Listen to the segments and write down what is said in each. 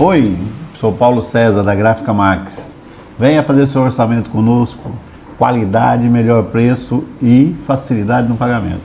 Oi, sou Paulo César da Gráfica Max. Venha fazer seu orçamento conosco. Qualidade, melhor preço e facilidade no pagamento.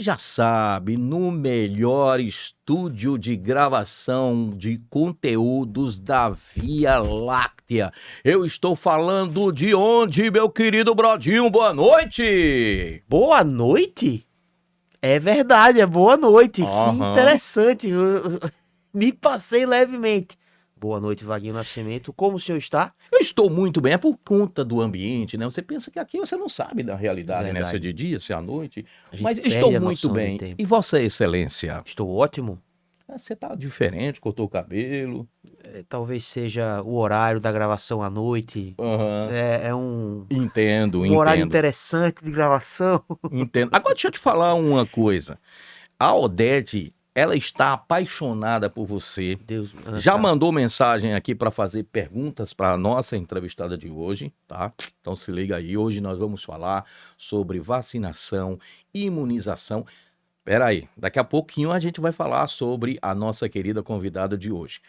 Já sabe, no melhor estúdio de gravação de conteúdos da Via Láctea. Eu estou falando de onde, meu querido Brodinho? Boa noite! Boa noite? É verdade, é boa noite. Que Aham. interessante. Me passei levemente. Boa noite, Vaguinho Nascimento. Como o senhor está? Eu estou muito bem, é por conta do ambiente, né? Você pensa que aqui você não sabe da realidade, né? Se é de dia, se é à noite. A gente Mas perde estou a muito noção de bem. tempo. E Vossa Excelência? Estou ótimo. Você tá diferente, cortou o cabelo. Talvez seja o horário da gravação à noite. Aham. É um Entendo, horário entendo. interessante de gravação. Entendo. Agora deixa eu te falar uma coisa. A Odete, ela está apaixonada por você. Deus, Já tá. mandou mensagem aqui para fazer perguntas para a nossa entrevistada de hoje, tá? Então se liga aí, hoje nós vamos falar sobre vacinação, imunização. Pera aí, daqui a pouquinho a gente vai falar sobre a nossa querida convidada de hoje.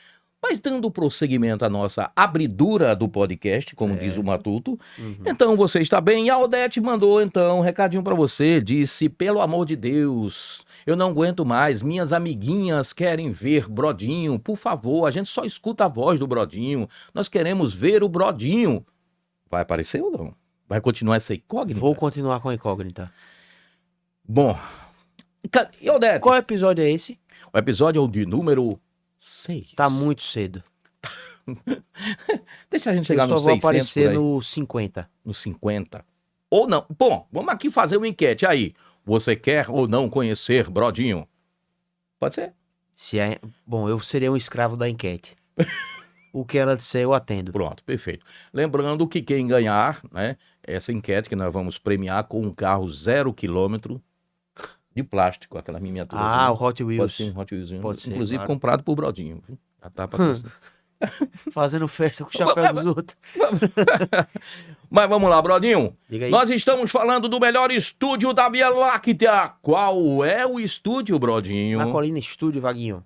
Mas dando prosseguimento à nossa abridura do podcast, como diz o Certo. Matuto, Uhum. então você está bem? E a Odete mandou então um recadinho para você, disse, pelo amor de Deus, Eu não aguento mais. Minhas amiguinhas querem ver Brodinho. Por favor, a gente só escuta a voz do Brodinho. Nós queremos ver o Brodinho. Vai aparecer ou não? Vai continuar essa incógnita? Vou continuar com a incógnita. Bom. E Odete? Qual episódio é esse? O episódio é o de número 6. Tá muito cedo. Deixa a gente chegar Eu só no vou 600 aparecer por aí. no 50. No 50. Ou não. Bom, vamos aqui fazer uma enquete aí. Você quer ou não conhecer Brodinho? Pode ser? Bom, eu seria um escravo da enquete. O que ela disser, eu atendo. Pronto, perfeito. Lembrando que quem ganhar, né, essa enquete que nós vamos premiar com um carro 0 km de plástico, aquela miniatura. Ah, o Hot Wheels. Pode ser um Hot Wheels. Pode ser, Inclusive claro. comprado por Brodinho. Viu? Já tá patrocinado. Fazendo festa com o chapéu dos outros. Mas vamos lá, Brodinho. Diga aí. Nós estamos falando do melhor estúdio da Via Láctea. Qual é o estúdio, Brodinho? Na Colina Estúdio, Vaguinho.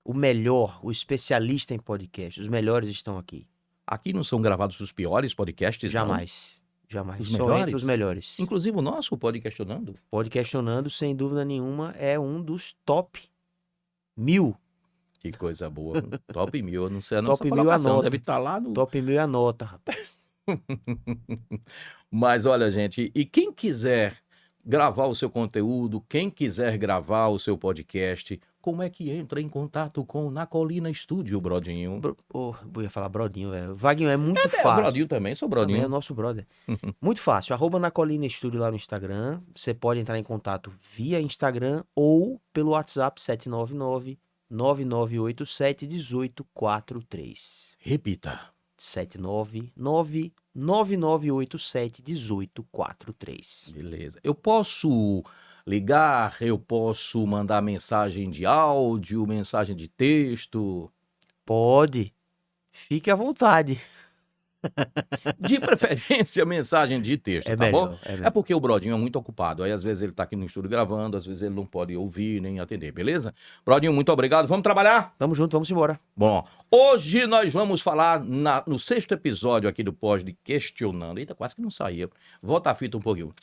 O melhor, o especialista em podcast. Os melhores estão aqui. Aqui não são gravados os piores podcasts? não? Jamais. Jamais. Os Só melhores? entre os melhores. Inclusive o nosso, Podcastionando. Podcastionando, sem dúvida nenhuma, é um dos top 1000. Que coisa boa. Top 1000. Eu não sei a nossa Top 1000 colocação. anota. Deve estar lá no... Top 1000 é a nota, rapaz. Mas olha, gente, e quem quiser gravar o seu conteúdo, quem quiser gravar o seu podcast, como é que entra em contato com o Na Colina Estúdio, Brodinho? Eu ia falar Brodinho, velho. Vaguinho, é muito É fácil. Brodinho também, sou Também é Brodinho. nosso brother. Muito fácil. @ Na Colina Estúdio lá no Instagram. Você pode entrar em contato via Instagram ou pelo WhatsApp 799-9987-1843. Repita. 799-9987-1843. Beleza. Eu posso ligar, eu posso mandar mensagem de áudio, mensagem de texto, Pode. Fique à vontade. de preferência mensagem de texto, É tá melhor. bom? É É melhor. porque o Brodinho é muito ocupado, aí às vezes ele tá aqui no estúdio gravando, às vezes ele não pode ouvir nem atender, beleza? Brodinho, muito obrigado, vamos trabalhar? Tamo junto, vamos embora. Bom, hoje nós vamos falar no 6º episódio aqui do Pod Questionando. Eita, quase que não saía. Volta a fita um pouquinho.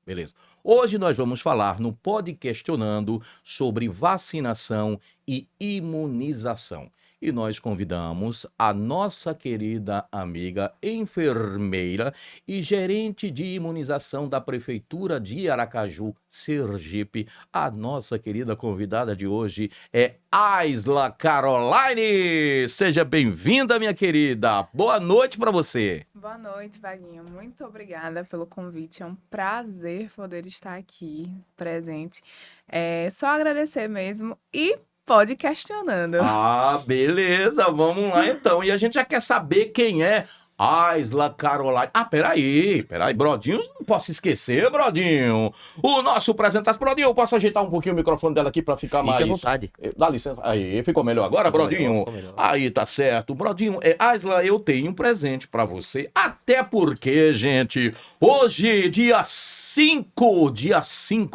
Beleza. Hoje nós vamos falar no Pod Questionando sobre vacinação e imunização. E nós convidamos a nossa querida amiga enfermeira e gerente de imunização da Prefeitura de Aracaju, Sergipe. A nossa querida convidada de hoje é Aisla Caroline. Seja bem-vinda, minha querida. Boa noite para você. Boa noite, Vaguinho. Muito obrigada pelo convite. É um prazer poder estar aqui presente. É só agradecer mesmo e pode questionando. Ah, beleza. Vamos lá então. E a gente já quer saber quem é Aisla Caroline. Ah, peraí. Brodinho, não posso esquecer, Brodinho. O nosso apresentador. Brodinho, eu posso ajeitar um pouquinho o microfone dela aqui para ficar Fique mais... à vontade. Dá licença. Aí, ficou melhor agora, Brodinho? Ficou melhor. Aí, tá certo. Brodinho, Aisla, eu tenho um presente pra você. Até porque, gente, hoje, dia 5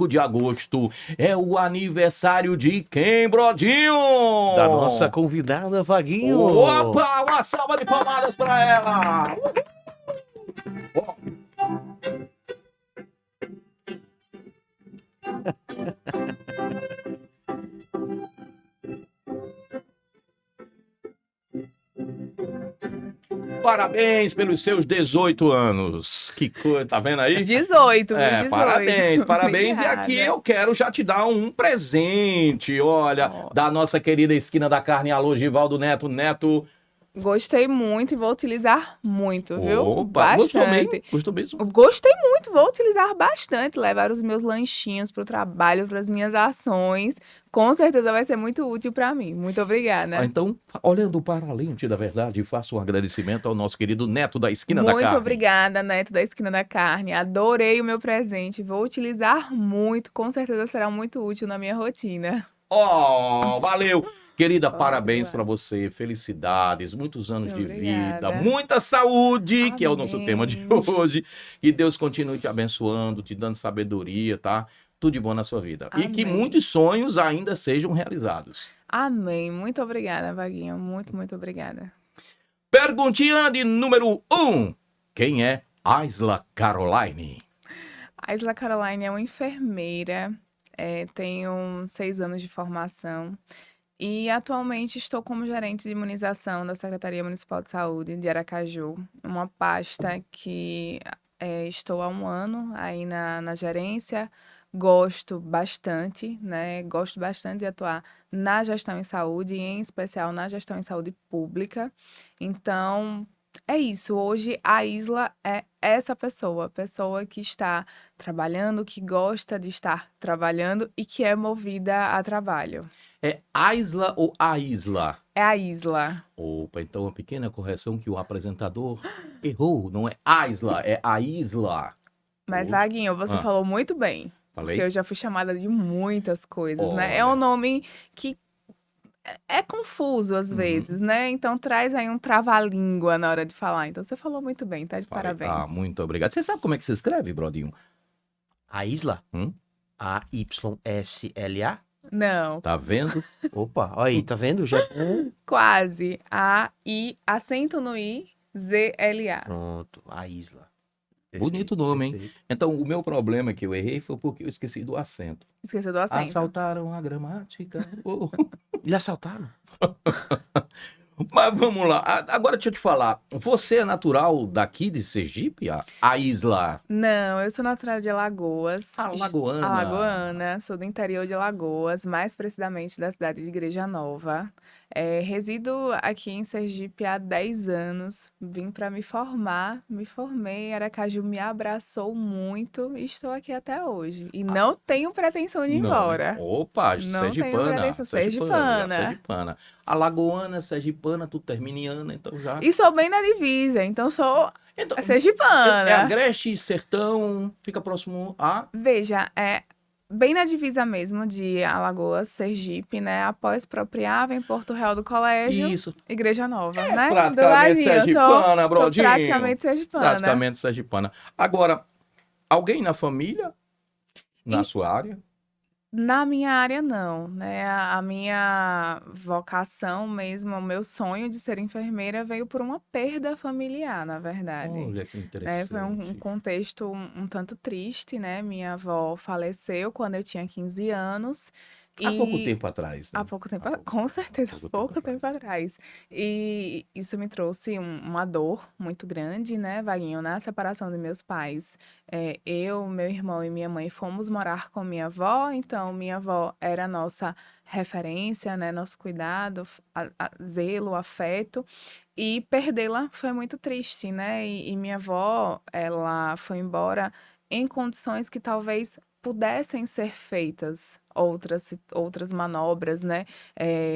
de agosto, é o aniversário de quem, Brodinho? Da nossa convidada, Vaguinho. Opa, uma salva de palmadas pra ela. Ó. Parabéns pelos seus 18 anos. Que coisa, tá vendo aí? 18, viu? 18. Parabéns. E aqui Obrigada. eu quero já te dar um presente, olha, Ó. da nossa querida Esquina da Carne. Alô, Givaldo Neto. Neto. Gostei muito e vou utilizar muito, viu? Opa, gostou Bastante. mesmo? Gostou mesmo? Gostei muito, vou utilizar bastante, levar os meus lanchinhos para o trabalho, para as minhas ações. Com certeza vai ser muito útil para mim. Muito obrigada. Ah, então, olhando para a lente da verdade, faço um agradecimento ao nosso querido Neto da Esquina da Carne. Muito obrigada, Neto da Esquina da Carne. Adorei o meu presente. Vou utilizar muito. Com certeza será muito útil na minha rotina. Oh, valeu! Querida, parabéns obrigada. para você, felicidades, muitos anos Muito de vida, obrigada. muita saúde, que é o nosso Amém. tema de hoje. Que Deus continue te abençoando, te dando sabedoria, tá? Tudo de bom na sua vida. E que Amém. muitos sonhos ainda sejam realizados. Amém. Muito obrigada, Vaguinho. Muito, muito obrigada. Perguntinha de número 1. Quem é Aisla Caroline? A Isla Caroline é uma enfermeira tenho 6 anos de formação e atualmente estou como gerente de imunização da Secretaria Municipal de Saúde de Aracaju, uma pasta que estou há 1 ano aí na gerência. Gosto bastante, né? Gosto bastante de atuar na gestão em saúde, e em especial na gestão em saúde pública. Então, é isso. Hoje a Isla é essa pessoa que está trabalhando, que gosta de estar trabalhando e que é movida a trabalho. É Aisla ou Aisla? É a Isla. Opa, então uma pequena correção que o apresentador errou. Não é Aisla, é Aisla. Mas, Oh, Vaguinho, você ah, falou muito bem. Porque falei? eu já fui chamada de muitas coisas, né? É um Olha. nome que é confuso às Uhum. vezes, né? Então traz aí um trava-língua na hora de falar. Então você falou muito bem, tá de Falei. Ah, parabéns. muito obrigado. Você sabe como é que se escreve, Brodinho? A Isla? Hum? A-Y-S-L-A? Não, Tá vendo? Opa, olha aí, tá vendo? Já... quase. A-I, acento no I, Z-L-A. Pronto, a Isla. Bonito nome, hein? Perfeito. Então, o meu problema que eu errei foi porque eu esqueci do acento. Esqueceu do acento. Assaltaram a gramática. Oh. Lhe assaltaram? Mas vamos lá. Agora deixa eu te falar. Você é natural daqui de Sergipe? A Isla? Não, eu sou natural de Alagoas. Alagoana. Alagoana, sou do interior de Alagoas, mais precisamente da cidade de Igreja Nova. Resido aqui em Sergipe há 10 anos. Vim para me formar, me formei. Aracaju me abraçou muito e estou aqui até hoje. E não tenho pretensão de ir Não, embora. né? Opa, Não tenho sergipana. pretensão. Sergipana. Sergipana. Sergipana. Alagoana, sergipana, tu terminiana, então já. E sou bem na divisa, então sou Então, sergipana. é Agreste, Sertão, fica próximo a. Veja, bem na divisa mesmo de Alagoas, Sergipe, né? Após Propriava, em Porto Real do Colégio, Isso. Igreja Nova, né? Do Praticamente ladinho, sergipana, sou Brodinho. praticamente sergipana. Praticamente sergipana. Agora, alguém na família, na E- sua área? Na minha área, não, né? A minha vocação mesmo, o meu sonho de ser enfermeira veio por uma perda familiar, na verdade. Olha que Foi interessante. um contexto um tanto triste, né? Minha avó faleceu quando eu tinha 15 anos. Há pouco E tempo atrás, né? há pouco tempo, Há pouco com tempo, certeza, pouco pouco tempo tempo atrás. E isso me trouxe uma dor muito grande, né, Vaguinho, na separação de meus pais. Eu, meu irmão e minha mãe fomos morar com minha avó, então minha avó era a nossa referência, né, nosso cuidado, zelo, afeto. E perdê-la foi muito triste, né? E minha avó, ela foi embora em condições que talvez pudessem ser feitas outras manobras, né?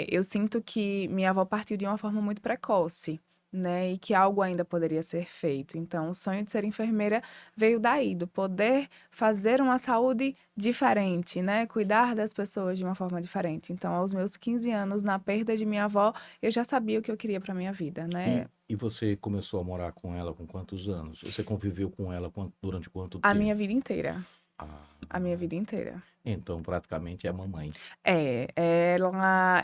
Eu sinto que minha avó partiu de uma forma muito precoce, né? E que algo ainda poderia ser feito. Então, o sonho de ser enfermeira veio daí, do poder fazer uma saúde diferente, né? Cuidar das pessoas de uma forma diferente. Então, aos meus 15 anos, na perda de minha avó, eu já sabia o que eu queria para minha vida, né? E você começou a morar com ela com quantos anos? Você conviveu com ela durante quanto A tempo? minha vida inteira. Ah, A minha vida inteira. então praticamente é a mamãe.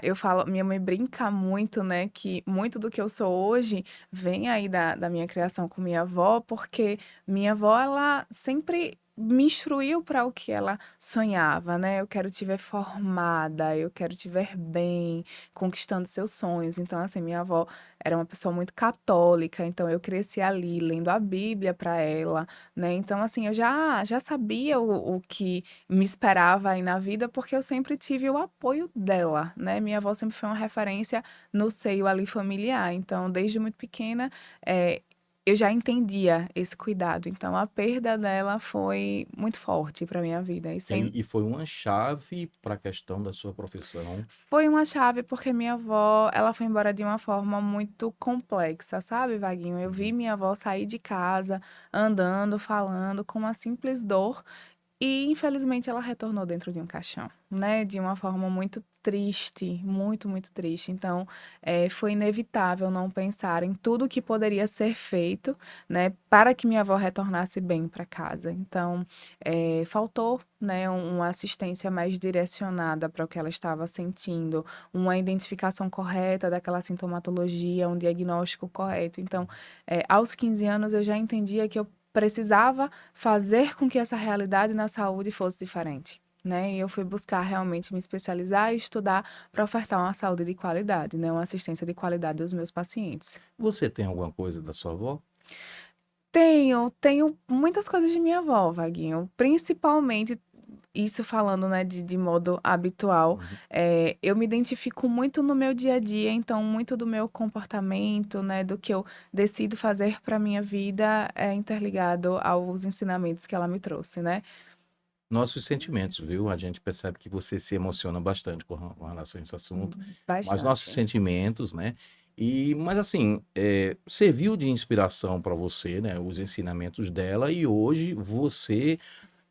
Eu falo, minha mãe brinca muito, né, que muito do que eu sou hoje vem aí da minha criação com minha avó, porque minha avó, ela sempre me instruiu para o que ela sonhava, né? Eu quero te ver formada, eu quero te ver bem, conquistando seus sonhos. Então, assim, minha avó era uma pessoa muito católica, então eu cresci ali lendo a Bíblia para ela, né? Então, assim, eu já sabia o que me esperava aí na vida, porque eu sempre tive o apoio dela, né? Minha avó sempre foi uma referência no seio ali familiar. Então, desde muito pequena, eu já entendia esse cuidado. Então, a perda dela foi muito forte para minha vida. E foi uma chave para a questão da sua profissão. Foi uma chave porque minha avó, ela foi embora de uma forma muito complexa, sabe, Vaguinho? Eu vi minha avó sair de casa, andando, falando, com uma simples dor. E, infelizmente, ela retornou dentro de um caixão, né? De uma forma muito triste, muito, muito triste. Então, foi inevitável não pensar em tudo que poderia ser feito, né? Para que minha avó retornasse bem para casa. Então, faltou, né? Uma assistência mais direcionada para o que ela estava sentindo, uma identificação correta daquela sintomatologia, um diagnóstico correto. Então, aos 15 anos, eu já entendia que eu precisava fazer com que essa realidade na saúde fosse diferente. né? E eu fui buscar realmente me especializar e estudar para ofertar uma saúde de qualidade, né? Uma assistência de qualidade aos meus pacientes. Você tem alguma coisa da sua avó? Tenho muitas coisas de minha avó, Vaguinho. Principalmente, isso falando, né, de modo habitual, Uhum. eu me identifico muito no meu dia a dia, então muito do meu comportamento, né, do que eu decido fazer para minha vida é interligado aos ensinamentos que ela me trouxe, né? Nossos sentimentos, viu? A gente percebe que você se emociona bastante com relação a esse assunto, mas nossos Bastante. sentimentos, né? Mas assim, serviu de inspiração para você, né? Os ensinamentos dela, e hoje você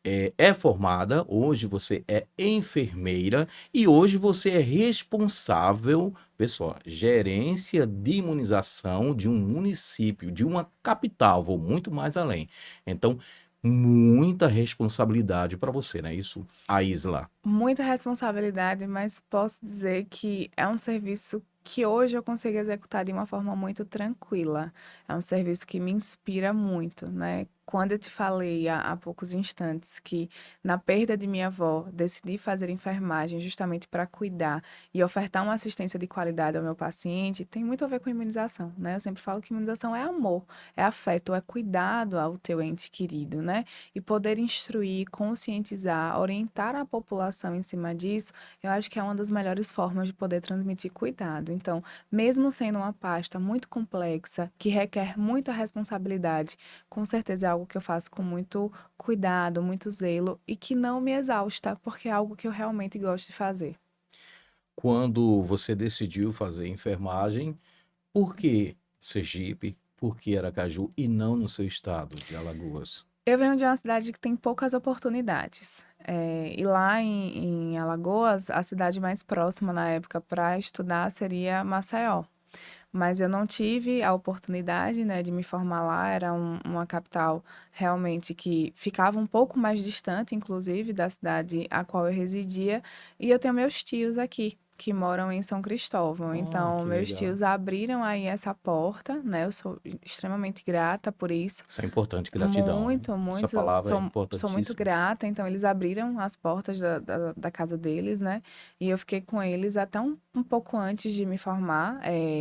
é formada, hoje você é enfermeira e hoje você é responsável, pessoal, gerência de imunização de um município, de uma capital, vou muito mais além. Então, muita responsabilidade para você, né? Isso, a Isla. Muita responsabilidade, mas posso dizer que é um serviço que hoje eu consigo executar de uma forma muito tranquila. É um serviço que me inspira muito, né? Quando eu te falei há poucos instantes que na perda de minha avó, decidi fazer enfermagem justamente para cuidar e ofertar uma assistência de qualidade ao meu paciente, tem muito a ver com imunização, né? Eu sempre falo que imunização é amor, é afeto, é cuidado ao teu ente querido, né? E poder instruir, conscientizar, orientar a população em cima disso, eu acho que é uma das melhores formas de poder transmitir cuidado. Então, mesmo sendo uma pasta muito complexa, que requer muita responsabilidade, com certeza é algo que eu faço com muito cuidado, muito zelo e que não me exausta, porque é algo que eu realmente gosto de fazer. Quando você decidiu fazer enfermagem, por que Sergipe? Por que Aracaju e não no seu estado de Alagoas? Eu venho de uma cidade que tem poucas oportunidades. E lá em Alagoas, a cidade mais próxima na época para estudar seria Maceió. Mas eu não tive a oportunidade, né, de me formar lá. Era uma capital realmente que ficava um pouco mais distante, inclusive, da cidade a qual eu residia. E eu tenho meus tios aqui, que moram em São Cristóvão. Ah, Então, que meus legal. tios abriram aí essa porta, né? Eu sou extremamente grata por isso. Isso é importante, gratidão, né? Muito, Essa muito, palavra é sou muito importantíssima. grata. Então, eles abriram as portas da casa deles, né? E eu fiquei com eles até um pouco antes de me formar.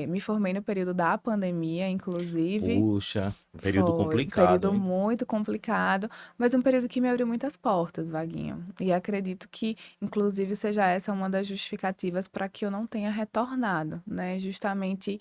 Me formei no período da pandemia, inclusive. Puxa, um período Foi um complicado, período hein? muito complicado, mas um período que me abriu muitas portas, Vaguinho. E acredito que, inclusive, seja essa uma das justificativas para que eu não tenha retornado, né? Justamente,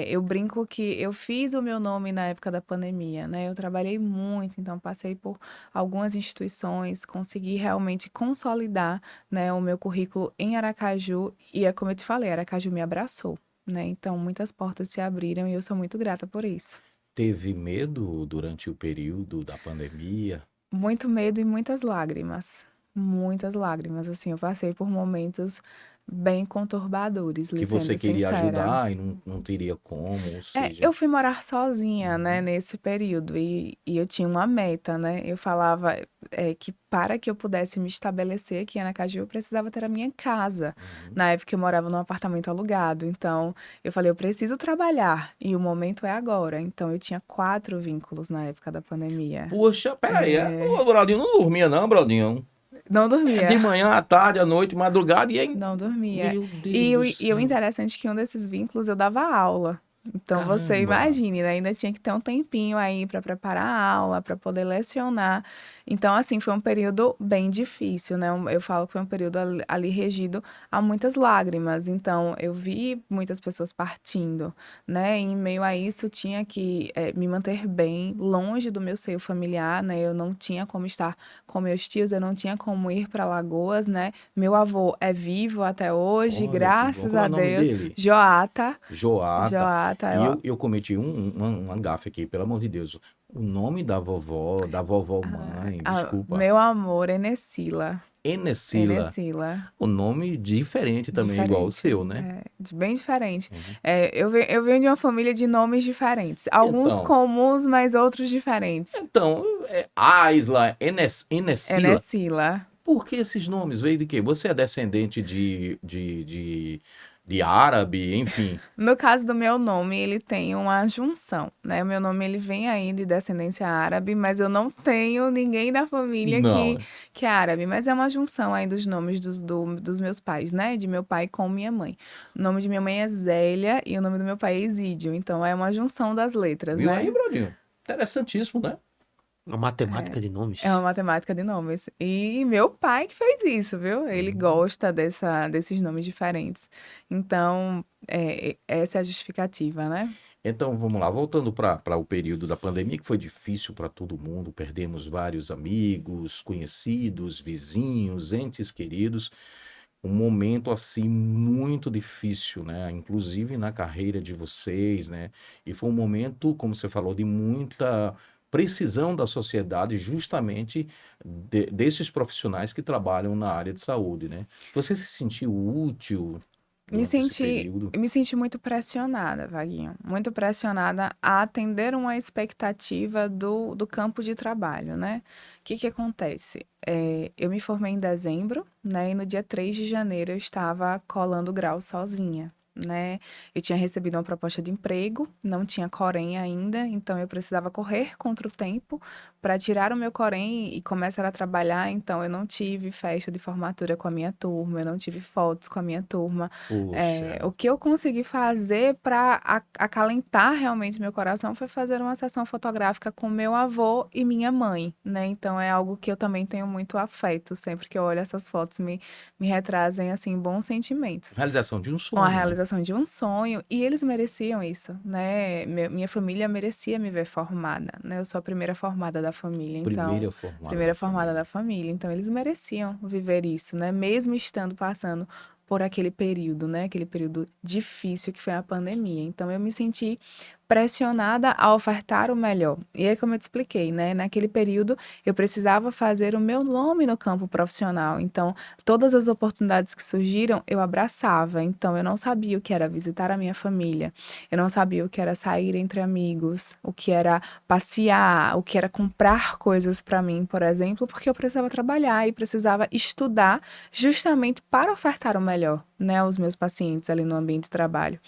eu brinco que eu fiz o meu nome na época da pandemia, né? Eu trabalhei muito, então passei por algumas instituições, consegui realmente consolidar, né, o meu currículo em Aracaju e é como eu te falei, Aracaju me abraçou, né? Então, muitas portas se abriram e eu sou muito grata por isso. Teve medo durante o período da pandemia? Muito medo e muitas lágrimas. Muitas lágrimas, assim, eu passei por momentos bem conturbadores, lhe Que você sendo queria sincera. ajudar e não teria como, ou seja. Eu fui morar sozinha, né, Uhum, nesse período, e eu tinha uma meta, né? Eu falava, que para que eu pudesse me estabelecer aqui em Aracaju, eu precisava ter a minha casa. uhum. Na época eu morava num apartamento alugado, então eu falei, eu preciso trabalhar, e o momento é agora. Então eu tinha 4 vínculos na época da pandemia. Poxa, peraí, É, o Brodinho não dormia não, Brodinho? não É de dormia. manhã, à tarde, à noite, madrugada e aí... Não dormia. Meu Deus E, do o céu, interessante é que um desses vínculos eu dava aula. Então você caramba. imagine, né? Ainda tinha que ter um tempinho aí para preparar a aula, para poder lecionar. Então, assim, foi um período bem difícil, né? Eu falo que foi um período ali regido a muitas lágrimas. Então, eu vi muitas pessoas partindo, né? E em meio a isso, tinha que me manter bem, longe do meu seio familiar, né? Eu não tinha como estar com meus tios, eu não tinha como ir para Lagoas, né? Meu avô é vivo até hoje, Olha que bom. graças Como é a o nome Deus. dele? Joata, Joata. Joata, E eu cometi uma gafe aqui, pelo amor de Deus. O nome da vovó mãe, desculpa. meu amor, Enesila. Enesila. Enesila. O nome diferente também, igual o Diferente, seu, né? bem diferente. Uhum. Eu venho de uma família de nomes diferentes. Alguns Então, comuns, mas outros diferentes. então, Aisla, Enesila. Enesila. Por que esses nomes? Veio de quê? Você é descendente de árabe, enfim. No caso do meu nome, ele tem uma junção, né? O meu nome, ele vem aí de descendência árabe, mas eu não tenho ninguém da família Não, né? que é árabe. Mas é uma junção aí dos nomes dos meus pais, né? De meu pai com minha mãe. O nome de minha mãe é Zélia e o nome do meu pai é Exídio. Então, é uma junção das letras, Viu aí, né? Brodinho? Interessantíssimo, né? Uma matemática de nomes. É uma matemática de nomes. E meu pai que fez isso, viu? Ele gosta desses nomes diferentes. Então, essa é a justificativa, né? Então, vamos lá, voltando para o período da pandemia, que foi difícil para todo mundo, perdemos vários amigos, conhecidos, vizinhos, entes queridos, um momento assim muito difícil, né? Inclusive na carreira de vocês, né? E foi um momento, como você falou, de muita precisão da sociedade, justamente desses profissionais que trabalham na área de saúde, né? Você se sentiu útil Me durante esse senti, período? me senti muito pressionada, Vaguinho. Muito pressionada a atender uma expectativa do campo de trabalho, né? O que acontece? Eu me formei em dezembro, né? E no dia 3 de janeiro eu estava colando grau sozinha, né? Eu tinha recebido uma proposta de emprego, não tinha Corém ainda, então eu precisava correr contra o tempo para tirar o meu Corém e começar a trabalhar. Então eu não tive festa de formatura com a minha turma, eu não tive fotos com a minha turma. Poxa. O que eu consegui fazer para acalentar realmente meu coração foi fazer uma sessão fotográfica com meu avô e minha mãe, né? Então é algo que eu também tenho muito afeto. Sempre que eu olho essas fotos, me retrazem, assim, bons sentimentos. Realização de um Uma sonho, né? realização de um sonho, e eles mereciam isso, né? Minha família merecia me ver formada, né? Eu sou a primeira formada da família, então, Primeira formada da primeira formada da família. família, então eles mereciam viver isso, né? Mesmo estando passando por aquele período, né? Aquele período difícil que foi a pandemia. Então eu me senti pressionada a ofertar o melhor. E é como eu te expliquei, né? Naquele período eu precisava fazer o meu nome no campo profissional. Então, todas as oportunidades que surgiram, eu abraçava. Então, eu não sabia o que era visitar a minha família, eu não sabia o que era sair entre amigos, o que era passear, o que era comprar coisas para mim, por exemplo, porque eu precisava trabalhar e precisava estudar justamente para ofertar o melhor, né, aos meus pacientes ali no ambiente de trabalho.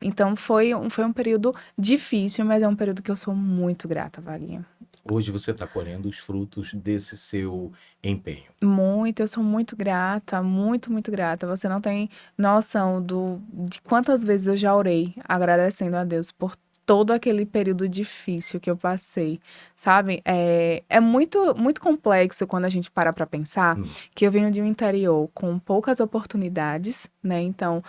Então, foi um período difícil, mas é um período que eu sou muito grata, Vaguinha. Hoje você está colhendo os frutos desse seu empenho. Muito, eu sou muito grata, muito, muito grata. Você não tem noção de quantas vezes eu já orei agradecendo a Deus por todo aquele período difícil que eu passei, sabe? É muito, muito complexo quando a gente para pensar que eu venho de um interior com poucas oportunidades, né? Então,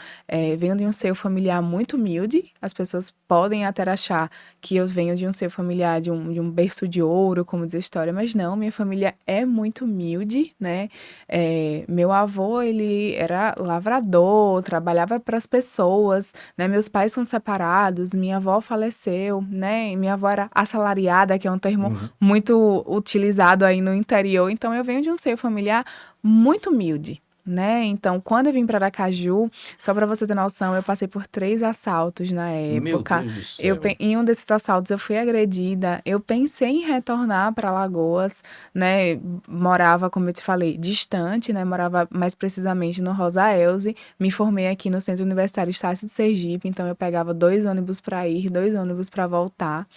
venho de um seio familiar muito humilde. As pessoas podem até achar que eu venho de um seio familiar, de um berço de ouro, como diz a história, mas não, minha família é muito humilde, né? Meu avô, ele era lavrador, trabalhava para as pessoas, né? Meus pais são separados, minha avó faleceu, né? E minha avó era assalariada, que é um termo muito utilizado aí no interior. Então, eu venho de um seio familiar muito humilde, né? Então, quando eu vim para Aracaju, só para você ter noção, eu passei por 3 assaltos na Meu época. Deus do céu. Em um desses assaltos eu fui agredida. Eu pensei em retornar para Alagoas, né? Morava, como eu te falei, distante, né? Morava mais precisamente no Rosa Elze. Me formei aqui no Centro Universitário Estácio de Sergipe, então eu pegava 2 ônibus para ir, 2 ônibus para voltar,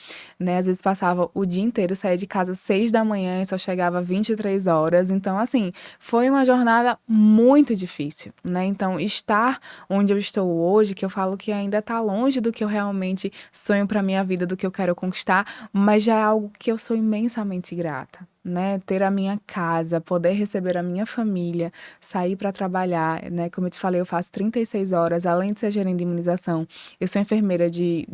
né? Às vezes passava o dia inteiro, saía de casa às 6 da manhã e só chegava às 23 horas. Então, assim, foi uma jornada muito difícil, né? Então, estar onde eu estou hoje, que eu falo que ainda está longe do que eu realmente sonho para minha vida, do que eu quero conquistar, mas já é algo que eu sou imensamente grata, né? Ter a minha casa, poder receber a minha família, sair para trabalhar, né? Como eu te falei, eu faço 36 horas, além de ser gerente de imunização, eu sou enfermeira de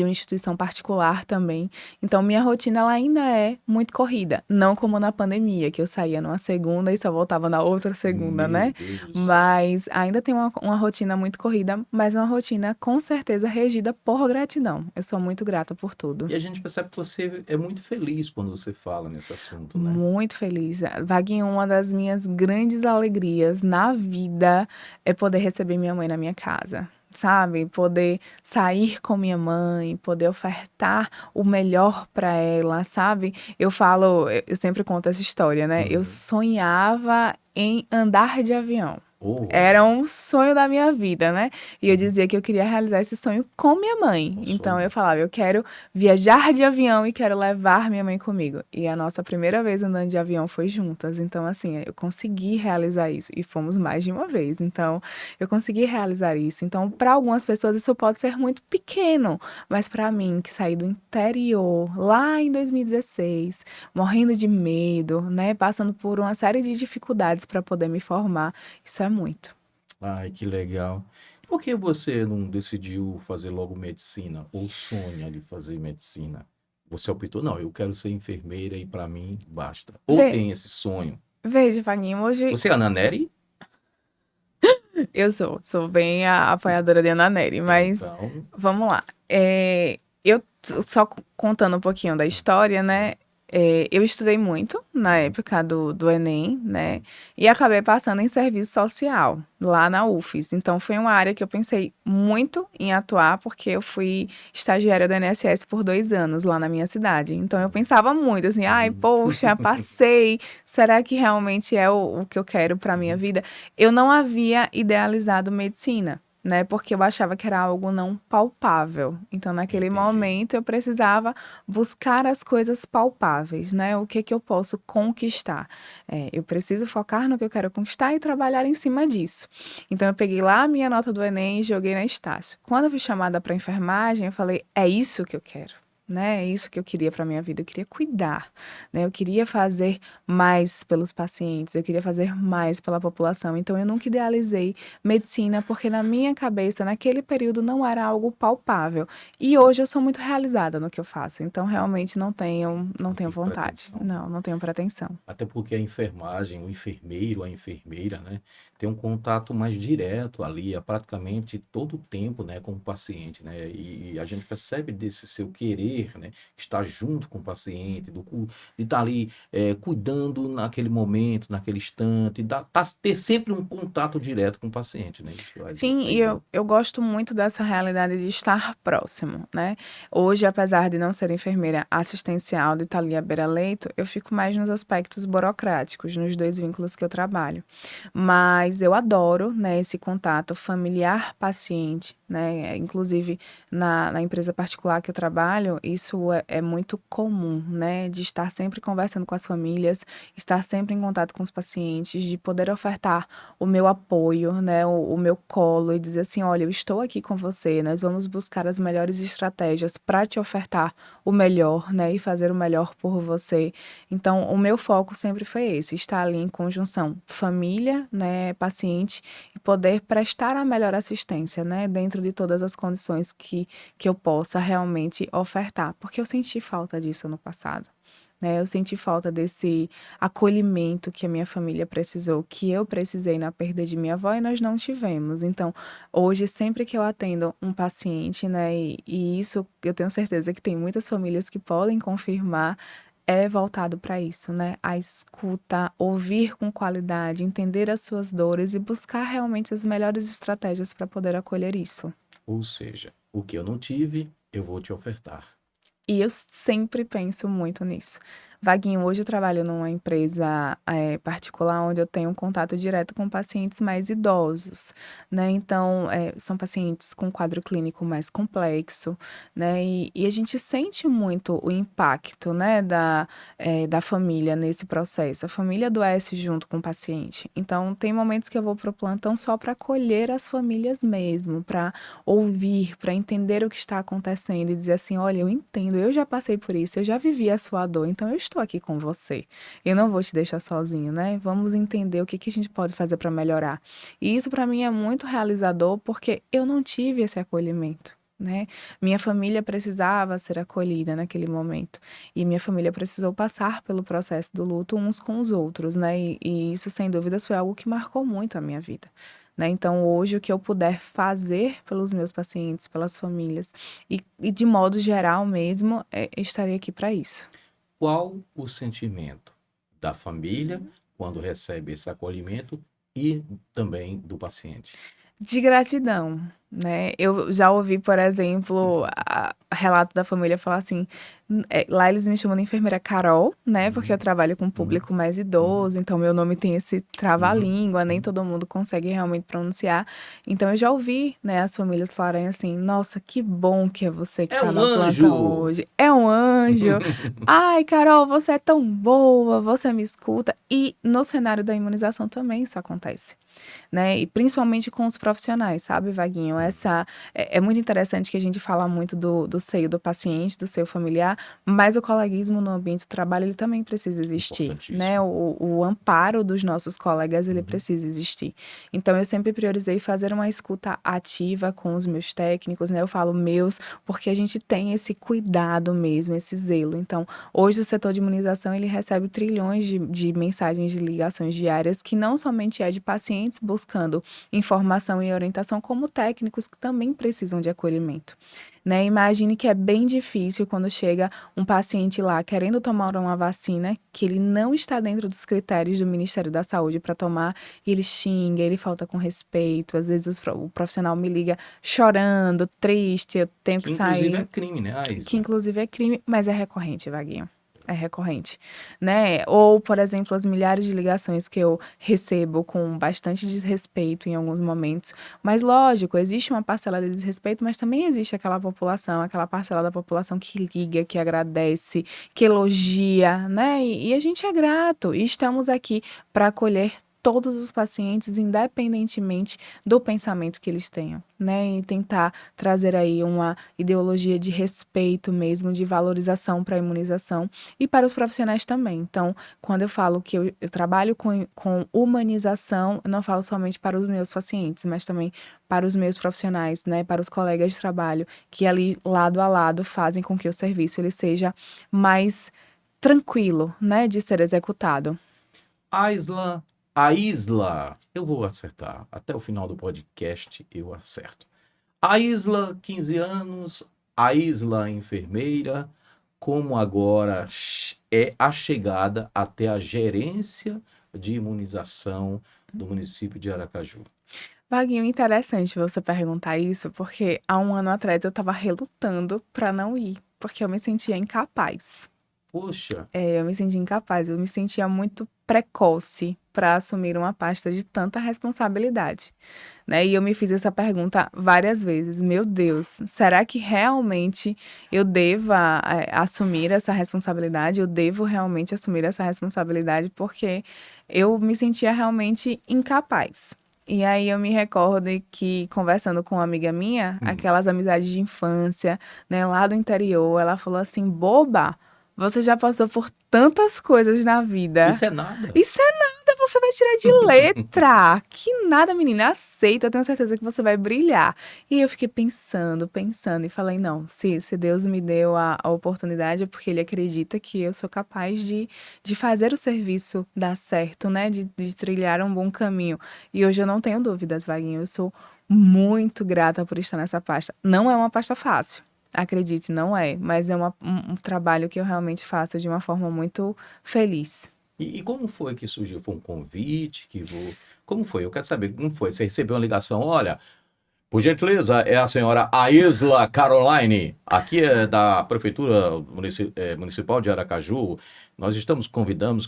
uma instituição particular também. Então, minha rotina ela ainda é muito corrida. Não como na pandemia, que eu saía numa segunda e só voltava na outra segunda, Meu né? Deus do céu. Mas ainda tem uma rotina muito corrida, mas uma rotina com certeza regida por gratidão. Eu sou muito grata por tudo. E a gente percebe que você é muito feliz quando você fala nesse assunto, né? Muito feliz. Vaguinho, uma das minhas grandes alegrias na vida é poder receber minha mãe na minha casa. Sabe? Poder sair com minha mãe, poder ofertar o melhor para ela, sabe? Eu falo, eu sempre conto essa história, né? Eu sonhava em andar de avião. Oh, Era um sonho da minha vida, né? E eu dizia que eu queria realizar esse sonho com minha mãe. um Então sonho. eu falava, eu quero viajar de avião e quero levar minha mãe comigo. E a nossa primeira vez andando de avião foi juntas. Então, assim, eu consegui realizar isso. E fomos mais de uma vez. Então, eu consegui realizar isso. Então, para algumas pessoas, isso pode ser muito pequeno. Mas para mim, que saí do interior, lá em 2016, morrendo de medo, né? Passando por uma série de dificuldades para poder me formar, isso é muito. Ai, que legal. Por que você não decidiu fazer logo medicina? Ou sonha de fazer medicina? Você optou, não, eu quero ser enfermeira e para mim basta. Ou Ve- tem esse sonho? Veja, Vaguinho, hoje Você é Ana Nery? eu sou bem a apoiadora de Ana Nery, mas Então, vamos lá. Eu só contando um pouquinho da história, né? Eu estudei muito na época do Enem, né? E acabei passando em serviço social lá na UFES. Então foi uma área que eu pensei muito em atuar, porque eu fui estagiária do INSS por 2 anos lá na minha cidade. Então eu pensava muito assim, ai, poxa, passei. Será que realmente é o que eu quero para minha vida? Eu não havia idealizado medicina, né? Porque eu achava que era algo não palpável. Então, naquele entendi. momento, eu precisava buscar as coisas palpáveis, né? O que que eu posso conquistar? Eu preciso focar no que eu quero conquistar e trabalhar em cima disso. Então, eu peguei lá a minha nota do Enem e joguei na Estácio. Quando eu fui chamada para enfermagem, eu falei, é isso que eu quero. Né? É isso que eu queria para minha vida. Eu queria cuidar, né? Eu queria fazer mais pelos pacientes, eu queria fazer mais pela população. Então, eu nunca idealizei medicina, porque na minha cabeça, naquele período, não era algo palpável. E hoje eu sou muito realizada no que eu faço. Então, realmente não Não tenho tem vontade. pretensão. Não tenho pretensão. Até porque a enfermagem, o enfermeiro, a enfermeira, né, tem um contato mais direto ali, a praticamente todo o tempo, né, com o paciente, né, e a gente percebe desse seu querer, né, estar junto com o paciente, de estar ali cuidando naquele momento, naquele instante, ter sempre um contato direto com o paciente, né, isso Sim, e faz eu gosto muito dessa realidade de estar próximo, né? Hoje, apesar de não ser enfermeira assistencial de estar ali à beira-leito, eu fico mais nos aspectos burocráticos, nos 2 vínculos que eu trabalho. Mas eu adoro, né, esse contato familiar-paciente, né? Inclusive, na empresa particular que eu trabalho, isso é muito comum, né? De estar sempre conversando com as famílias, estar sempre em contato com os pacientes, de poder ofertar o meu apoio, né, o meu colo e dizer assim, olha, eu estou aqui com você, nós vamos buscar as melhores estratégias para te ofertar o melhor, né, e fazer o melhor por você. Então, o meu foco sempre foi esse, estar ali em conjunção família, né, paciente e poder prestar a melhor assistência, né, dentro de todas as condições que eu possa realmente ofertar, porque eu senti falta disso no passado. Né, eu senti falta desse acolhimento que a minha família precisou, que eu precisei na perda de minha avó e nós não tivemos. Então, hoje, sempre que eu atendo um paciente, né, e isso eu tenho certeza que tem muitas famílias que podem confirmar, é voltado para isso, né? A escuta, ouvir com qualidade, entender as suas dores e buscar realmente as melhores estratégias para poder acolher isso. ou seja, o que eu não tive, eu vou te ofertar. E eu sempre penso muito nisso. Vaguinho, hoje eu trabalho numa empresa particular onde eu tenho um contato direto com pacientes mais idosos, né? Então, são pacientes com quadro clínico mais complexo, né? E a gente sente muito o impacto, né, da família nesse processo. A família adoece junto com o paciente. Então, tem momentos que eu vou para o plantão só para acolher as famílias mesmo, para ouvir, para entender o que está acontecendo e dizer assim, olha, eu entendo, eu já passei por isso, eu já vivi a sua dor, então eu estou aqui com você. Eu não vou te deixar sozinho, né? Vamos entender o que que a gente pode fazer para melhorar. E isso para mim é muito realizador porque eu não tive esse acolhimento. Né? Minha família precisava ser acolhida naquele momento e minha família precisou passar pelo processo do luto uns com os outros, né? E isso, sem dúvidas, foi algo que marcou muito a minha vida. Né? Então, hoje, o que eu puder fazer pelos meus pacientes, pelas famílias, e de modo geral mesmo, estarei aqui para isso. Qual o sentimento da família quando recebe esse acolhimento e também do paciente? De gratidão, né? Eu já ouvi, por exemplo, relato da família falar assim: Lá eles me chamam de enfermeira Carol, né? Porque eu trabalho com um público mais idoso, então meu nome tem esse trava-língua, nem todo mundo consegue realmente pronunciar. Então eu já ouvi, né, as famílias falarem assim: nossa, que bom que é você que É tá um no plantão anjo! hoje. É um anjo. Ai, Carol, você é tão boa, você me escuta. E no cenário da imunização também isso acontece, né? E principalmente com os profissionais, sabe, Vaguinho? É muito interessante que a gente fala muito do seio do paciente, do seio familiar, mas o coleguismo no ambiente do trabalho, ele também precisa existir, né? Importantíssimo. O amparo dos nossos colegas, ele precisa existir. Então, eu sempre priorizei fazer uma escuta ativa com os meus técnicos, né? Eu falo meus, porque a gente tem esse cuidado mesmo, esse zelo. Então, hoje o setor de imunização, ele recebe trilhões de mensagens de ligações diárias, que não somente é de pacientes buscando informação e orientação, como técnicos que também precisam de acolhimento, né? Imagine que é bem difícil quando chega um paciente lá querendo tomar uma vacina que ele não está dentro dos critérios do Ministério da Saúde para tomar, e ele xinga, ele falta com respeito, às vezes o profissional me liga chorando, triste, eu tenho que Que inclusive é sair, crime, né, que Aisla? inclusive é crime, mas é recorrente, Vaguinho. É recorrente, né? Ou, por exemplo, as milhares de ligações que eu recebo com bastante desrespeito em alguns momentos. Mas, lógico, existe uma parcela de desrespeito, mas também existe aquela população, aquela parcela da população que liga, que agradece, que elogia, né? E a gente é grato. E estamos aqui para acolher todos os pacientes, independentemente do pensamento que eles tenham, né? E tentar trazer aí uma ideologia de respeito mesmo, de valorização para a imunização e para os profissionais também. Então, quando eu falo que eu trabalho com humanização, eu não falo somente para os meus pacientes, mas também para os meus profissionais, né? Para os colegas de trabalho, que ali, lado a lado, fazem com que o serviço ele seja mais tranquilo, né? De ser executado. A Isla, eu vou acertar. Até o final do podcast eu acerto. A Isla, 15 anos, a Isla enfermeira, como agora é a chegada até a gerência de imunização do município de Aracaju. Vaguinho, interessante você perguntar isso, porque há um ano atrás eu estava relutando para não ir, porque eu me sentia incapaz. Poxa, Eu me sentia incapaz, eu me sentia muito precoce para assumir uma pasta de tanta responsabilidade, né? E eu me fiz essa pergunta várias vezes. Meu Deus, será que realmente eu deva assumir essa responsabilidade? Eu devo realmente assumir essa responsabilidade? Porque eu me sentia realmente incapaz. E aí eu me recordo que, conversando com uma amiga minha, aquelas amizades de infância, né, lá do interior, ela falou assim: boba, você já passou por tantas coisas na vida. isso é nada. Isso é nada, você vai tirar de letra. Que nada, menina, aceita, eu tenho certeza que você vai brilhar. E eu fiquei pensando e falei, não, se Deus me deu a oportunidade é porque Ele acredita que eu sou capaz de fazer o serviço dar certo, né? De trilhar um bom caminho. E hoje eu não tenho dúvidas, Vaguinho, eu sou muito grata por estar nessa pasta. Não é uma pasta fácil. Acredite, não é, mas é um trabalho que eu realmente faço de uma forma muito feliz. E como foi que surgiu? Foi um convite? Como foi? Eu quero saber como foi. Você recebeu uma ligação, olha, por gentileza, é a senhora Aisla Caroline, aqui é da Prefeitura Municipal de Aracaju. Nós estamos convidando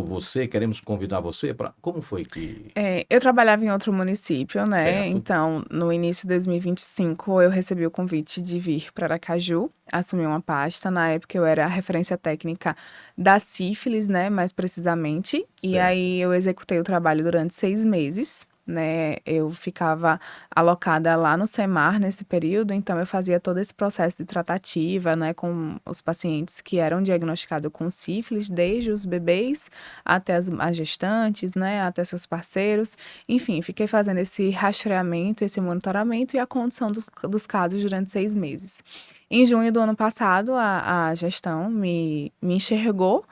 você, queremos convidar você para... Como foi que... Eu trabalhava em outro município, né? Certo. Então, no início de 2025, eu recebi o convite de vir para Aracaju, assumir uma pasta. Na época, eu era a referência técnica da sífilis, né? Mais precisamente. E Certo. aí, eu executei o trabalho durante 6 meses. Né, eu ficava alocada lá no SEMAR nesse período, então eu fazia todo esse processo de tratativa, né, com os pacientes que eram diagnosticados com sífilis, desde os bebês até as gestantes, né, até seus parceiros, enfim, fiquei fazendo esse rastreamento, esse monitoramento e a condução dos casos durante 6 meses. Em junho do ano passado, a gestão me enxergou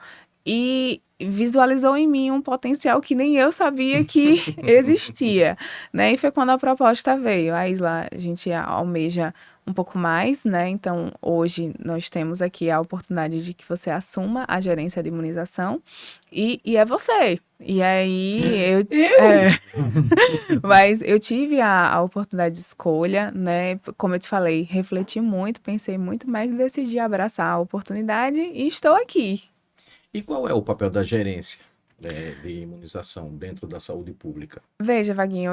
e visualizou em mim um potencial que nem eu sabia que existia, né? E foi quando a proposta veio. A Isla, a gente almeja um pouco mais, né? Então, hoje nós temos aqui a oportunidade de que você assuma a gerência de imunização e é você. E aí, mas eu tive a oportunidade de escolha, né? Como eu te falei, refleti muito, pensei muito, mas decidi abraçar a oportunidade e estou aqui. E qual é o papel da gerência de imunização dentro da saúde pública? Veja, Vaguinho,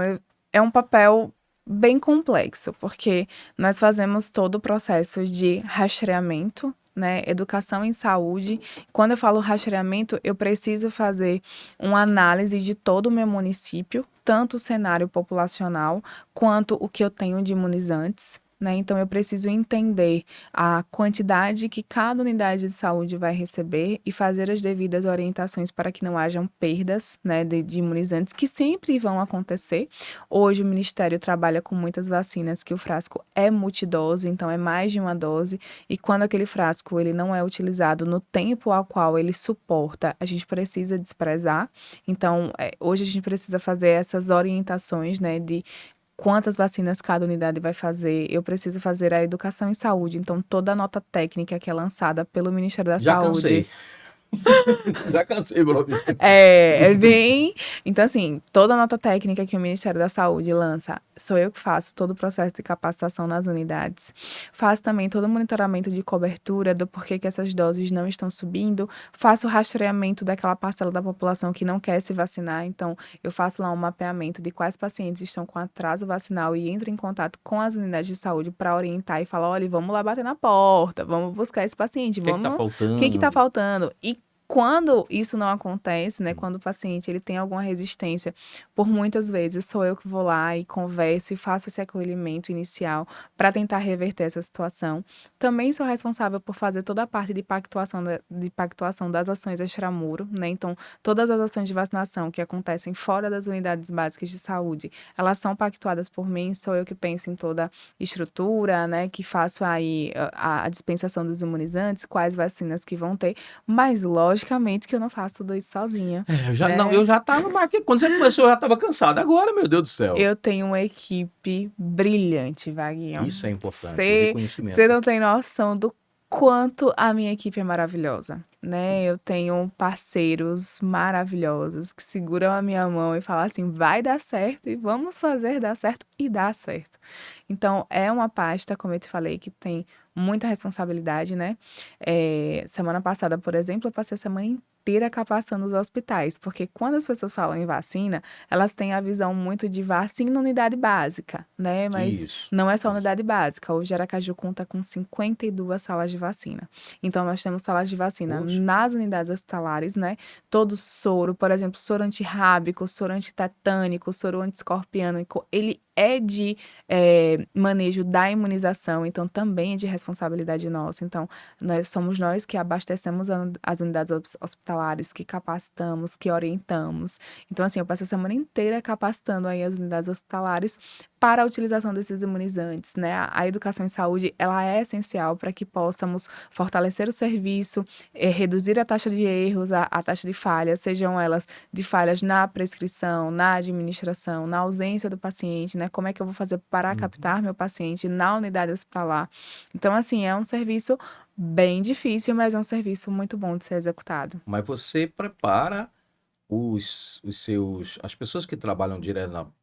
é um papel bem complexo, porque nós fazemos todo o processo de rastreamento, né, educação em saúde. Quando eu falo rastreamento, eu preciso fazer uma análise de todo o meu município, tanto o cenário populacional, quanto o que eu tenho de imunizantes. Né? Então, eu preciso entender a quantidade que cada unidade de saúde vai receber e fazer as devidas orientações para que não hajam perdas, né, de imunizantes, que sempre vão acontecer. Hoje, o Ministério trabalha com muitas vacinas que o frasco é multidose, então é mais de uma dose, e quando aquele frasco ele não é utilizado no tempo ao qual ele suporta, a gente precisa desprezar. Então, hoje a gente precisa fazer essas orientações, né, de quantas vacinas cada unidade vai fazer. Eu preciso fazer a educação em saúde. Então, toda a nota técnica que é lançada pelo Ministério da Já Saúde. cansei. Já cansei, brother. É bem. Então, assim, toda a nota técnica que o Ministério da Saúde lança, sou eu que faço todo o processo de capacitação nas unidades. Faço também todo o monitoramento de cobertura do porquê que essas doses não estão subindo. Faço o rastreamento daquela parcela da população que não quer se vacinar. Então, eu faço lá um mapeamento de quais pacientes estão com atraso vacinal e entro em contato com as unidades de saúde para orientar e falar: olha, vamos lá bater na porta, vamos buscar esse paciente, O que vamos. tá faltando? O que está faltando? E quando isso não acontece, né, quando o paciente ele tem alguma resistência, por muitas vezes sou eu que vou lá e converso e faço esse acolhimento inicial para tentar reverter essa situação. Também sou responsável por fazer toda a parte de pactuação das ações extramuro, né? Então, todas as ações de vacinação que acontecem fora das unidades básicas de saúde, elas são pactuadas por mim, sou eu que penso em toda a estrutura, né, que faço aí a dispensação dos imunizantes, quais vacinas que vão ter, mas logicamente que eu não faço tudo isso sozinha. Eu já tava, mas quando você começou eu já tava cansado. Agora, meu Deus do céu. Eu tenho uma equipe brilhante, Vaguinho. Isso é importante, o Você reconhecimento. não tem noção do quanto a minha equipe é maravilhosa, né? Eu tenho parceiros maravilhosos que seguram a minha mão e falam assim, vai dar certo e vamos fazer dar certo e dar certo. Então, é uma pasta, como eu te falei, que tem muita responsabilidade, né? Semana passada, por exemplo, eu passei a semana inteira capacitando os hospitais, porque quando as pessoas falam em vacina, elas têm a visão muito de vacina unidade básica, né? Mas Isso. não é só unidade básica. Hoje, Aracaju conta com 52 salas de vacina. Então, nós temos salas de vacina Poxa. nas unidades hospitalares, né? Todo soro, por exemplo, soro antirrábico, soro antitetânico, soro antiescorpiânico, ele é de manejo da imunização, então também é de responsabilidade nossa. Então, somos nós que abastecemos as unidades hospitalares, que capacitamos, que orientamos. Então, assim, eu passo a semana inteira capacitando aí as unidades hospitalares para a utilização desses imunizantes, né? A educação em saúde, ela é essencial para que possamos fortalecer o serviço, reduzir a taxa de erros, a taxa de falhas, sejam elas de falhas na prescrição, na administração, na ausência do paciente, né? Como é que eu vou fazer para captar meu paciente na unidade hospitalar? Então, assim, é um serviço bem difícil, mas é um serviço muito bom de ser executado. Mas você prepara as pessoas que trabalham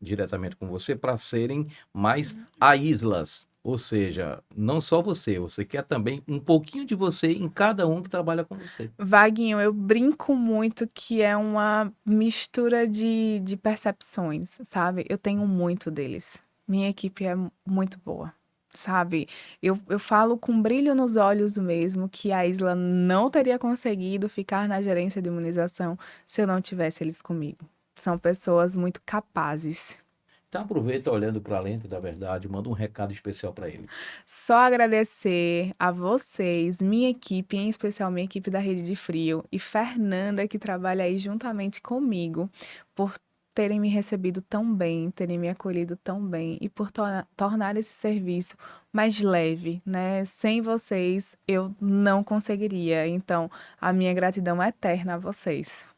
diretamente com você para serem mais aislas. Ou seja, não só você quer também um pouquinho de você em cada um que trabalha com você. Vaguinho, eu brinco muito que é uma mistura de percepções, sabe? Eu tenho muito deles. Minha equipe é muito boa, sabe? Eu falo com brilho nos olhos mesmo que a Isla não teria conseguido ficar na gerência de imunização se eu não tivesse eles comigo. São pessoas muito capazes. Então aproveita olhando para a lente da verdade, manda um recado especial para eles. Só agradecer a vocês, minha equipe, em especial minha equipe da Rede de Frio e Fernanda, que trabalha aí juntamente comigo, por terem me recebido tão bem, terem me acolhido tão bem e por tornar esse serviço mais leve, né? Sem vocês, eu não conseguiria. Então, a minha gratidão é eterna a vocês.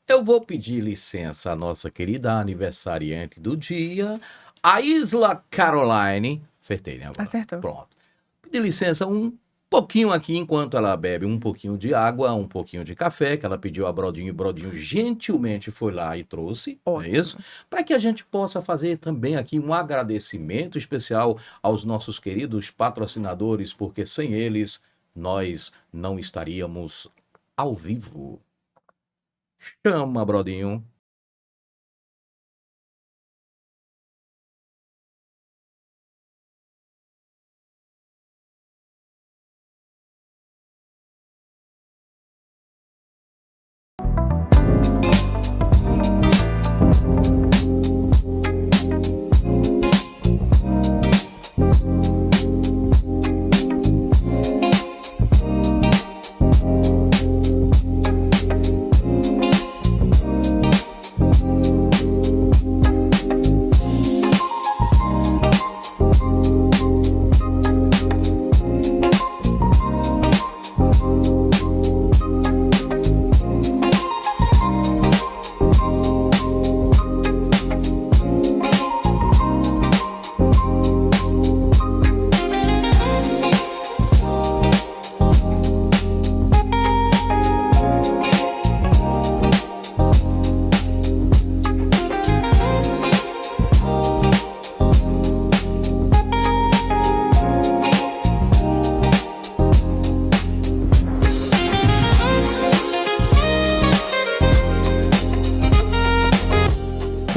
Eu vou pedir licença à nossa querida aniversariante do dia, a Isla Caroline. Acertei, né? Agora? Acertou. Pronto. pedir licença um pouquinho aqui enquanto ela bebe um pouquinho de água, um pouquinho de café, que ela pediu a Brodinho e Brodinho gentilmente foi lá e trouxe, não é isso? Ótimo. Para que a gente possa fazer também aqui um agradecimento especial aos nossos queridos patrocinadores, porque sem eles nós não estaríamos ao vivo. Chama, Brodinho.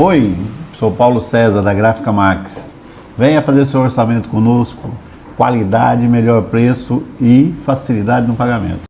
Oi, sou Paulo César da Gráfica Max. Venha fazer seu orçamento conosco. Qualidade, melhor preço e facilidade no pagamento.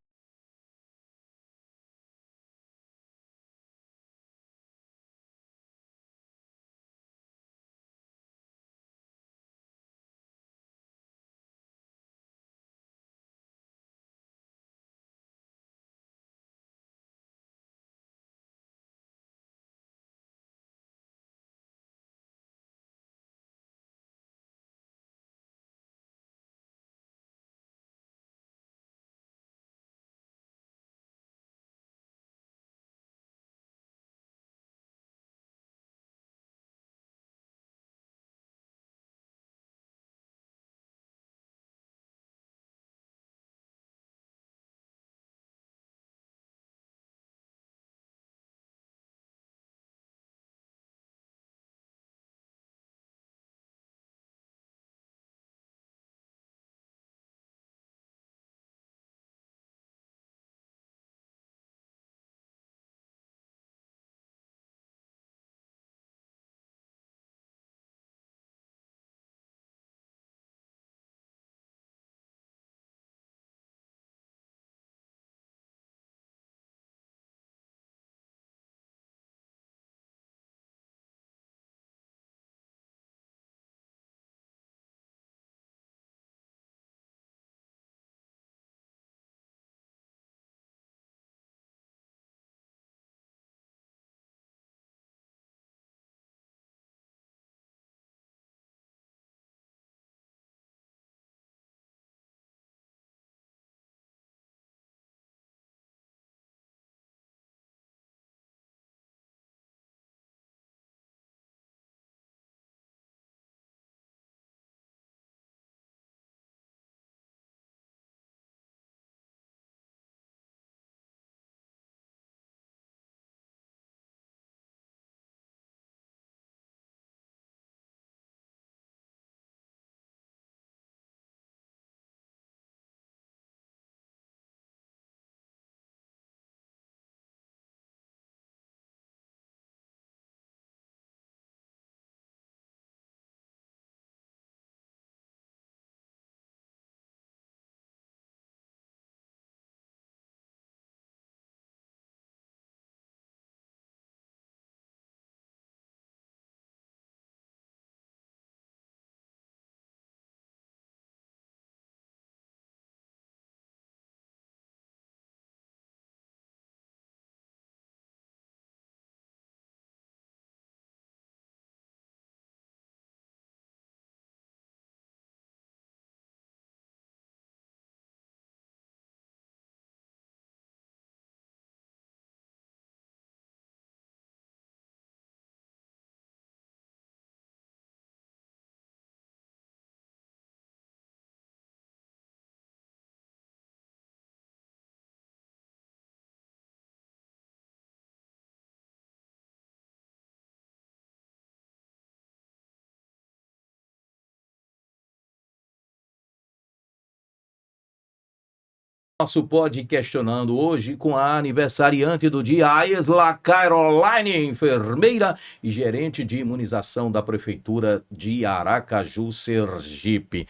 Nosso Pod Questionando hoje com a aniversariante do dia, Aisla Caroline, enfermeira e gerente de imunização da Prefeitura de Aracaju, Sergipe.